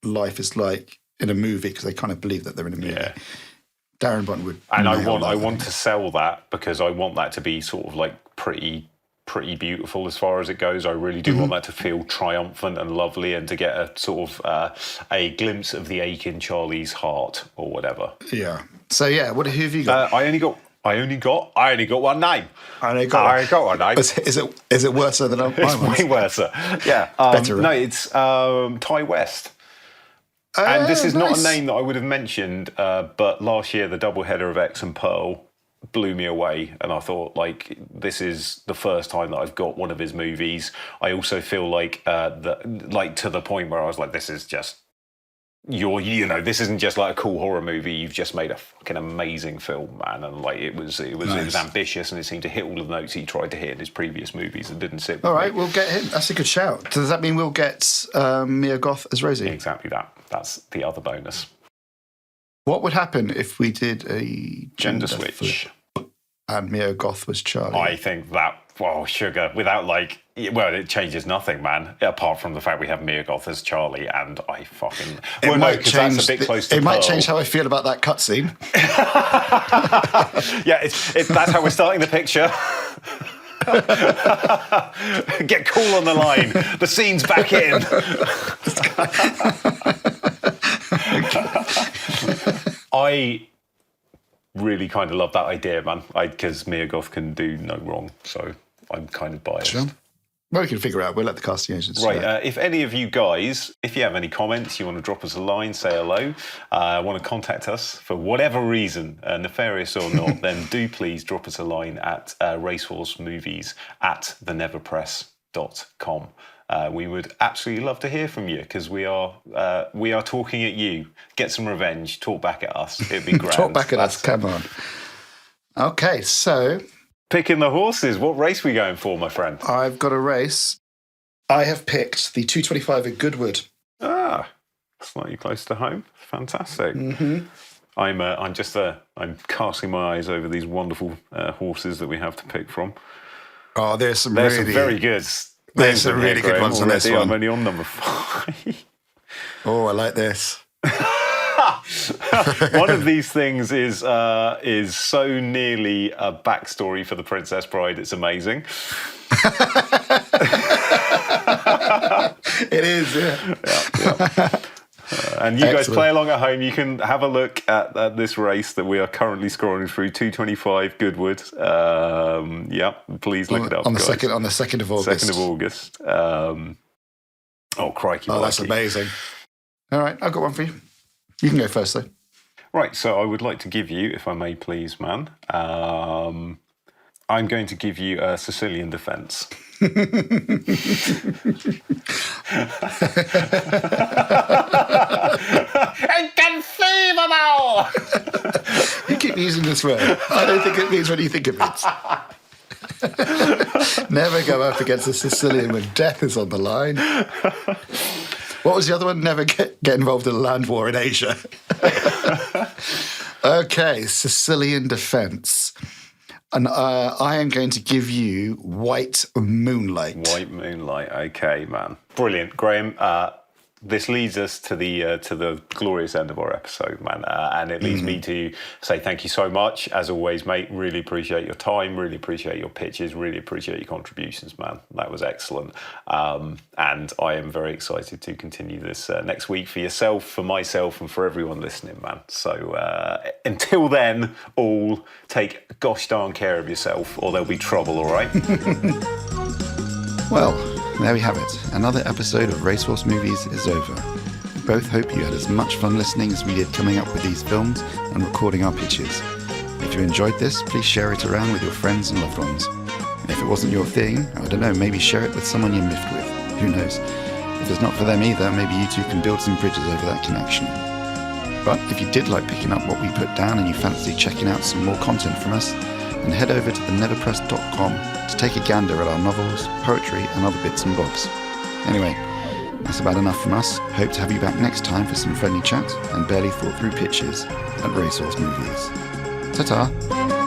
life is like in a movie, because they kind of believe that they're in a movie. Yeah. Darren Bont would. And I want to sell that because I want that to be sort of like pretty beautiful as far as it goes. I really do want that to feel triumphant and lovely, and to get a sort of a glimpse of the ache in Charlie's heart or whatever. Yeah. So who have you got? I only got one name. I only got one name. Is it worse than mine? It's way worse. Yeah. Better. No, it's Ty West. And this is not a name that I would have mentioned, but last year the doubleheader of X and Pearl blew me away, and I thought, like, this is the first time that I've got one of his movies. I also feel like to the point where I was like, this is just this isn't just like a cool horror movie. You've just made a fucking amazing film, man. And like it was ambitious, and it seemed to hit all of the notes he tried to hit in his previous movies and didn't sit with All right, me. we'll get him. That's a good shout. Does that mean we'll get Mia Goth as Rosie? Exactly that. That's the other bonus. What would happen if we did a gender switch and Mia Goth was Charlie? I think that, sugar, without it changes nothing, man, apart from the fact we have Mia Goth as Charlie, and I fucking... that's a bit close to It might change how I feel about that cutscene. That's how we're starting the picture. Get cool on the line. The scene's back in. I really kind of love that idea, man, because Mia Goth can do no wrong, so I'm kind of biased. Sure. Well, we can figure out. We'll let the casting agents Right, if any of you guys, if you have any comments, you want to drop us a line, say hello, want to contact us for whatever reason, nefarious or not, then do please drop us a line at racehorsemovies@theneverpress.com. We would absolutely love to hear from you, because we are talking at you. Get some revenge. Talk back at us. It'd be great. Talk back at us. Come on. Okay, so... Picking the horses. What race are we going for, my friend? I've got a race. I have picked the 225 at Goodwood. Slightly close to home. Fantastic. Mm-hmm. I'm casting my eyes over these wonderful horses that we have to pick from. Oh, there's some very good. There's some really good ones on this one. I'm only on number 5. Oh, I like this. One of these things is so nearly a backstory for the Princess Bride. It's amazing. It is, yeah. And you guys play along at home. You can have a look at this race that we are currently scrolling through. 225 Goodwood. Please look it up. On the 2nd of August. 2nd of August. Crikey! Oh, that's amazing. All right, I've got one for you. You can go first, though. Right, so I would like to give you, if I may please, man, I'm going to give you a Sicilian defence. Inconceivable! Oh! You keep using this word. I don't think it means what you think it means. Never go up against a Sicilian when death is on the line. What was the other one? Never get involved in a land war in Asia. Okay, Sicilian defence. And I am going to give you White Moonlight. White Moonlight. Okay, man. Brilliant, Graham. This leads us to the glorious end of our episode, man. And it leads me to say thank you so much. As always, mate, really appreciate your time, really appreciate your pitches, really appreciate your contributions, man. That was excellent. And I am very excited to continue this next week for yourself, for myself, and for everyone listening, man. So until then, all take gosh darn care of yourself or there'll be trouble, all right? Well, there we have it. Another episode of Racehorse Movies is over. We both hope you had as much fun listening as we did coming up with these films and recording our pitches. If you enjoyed this, please share it around with your friends and loved ones. And if it wasn't your thing, I don't know, maybe share it with someone you miffed with. Who knows? If it's not for them either, maybe you two can build some bridges over that connection. But if you did like picking up what we put down and you fancy checking out some more content from us, then head over to theneverpress.com to take a gander at our novels, poetry and other bits and bobs. Anyway, that's about enough from us. Hope to have you back next time for some friendly chat and barely thought through pitches at Racehorse Movies. Ta-ta!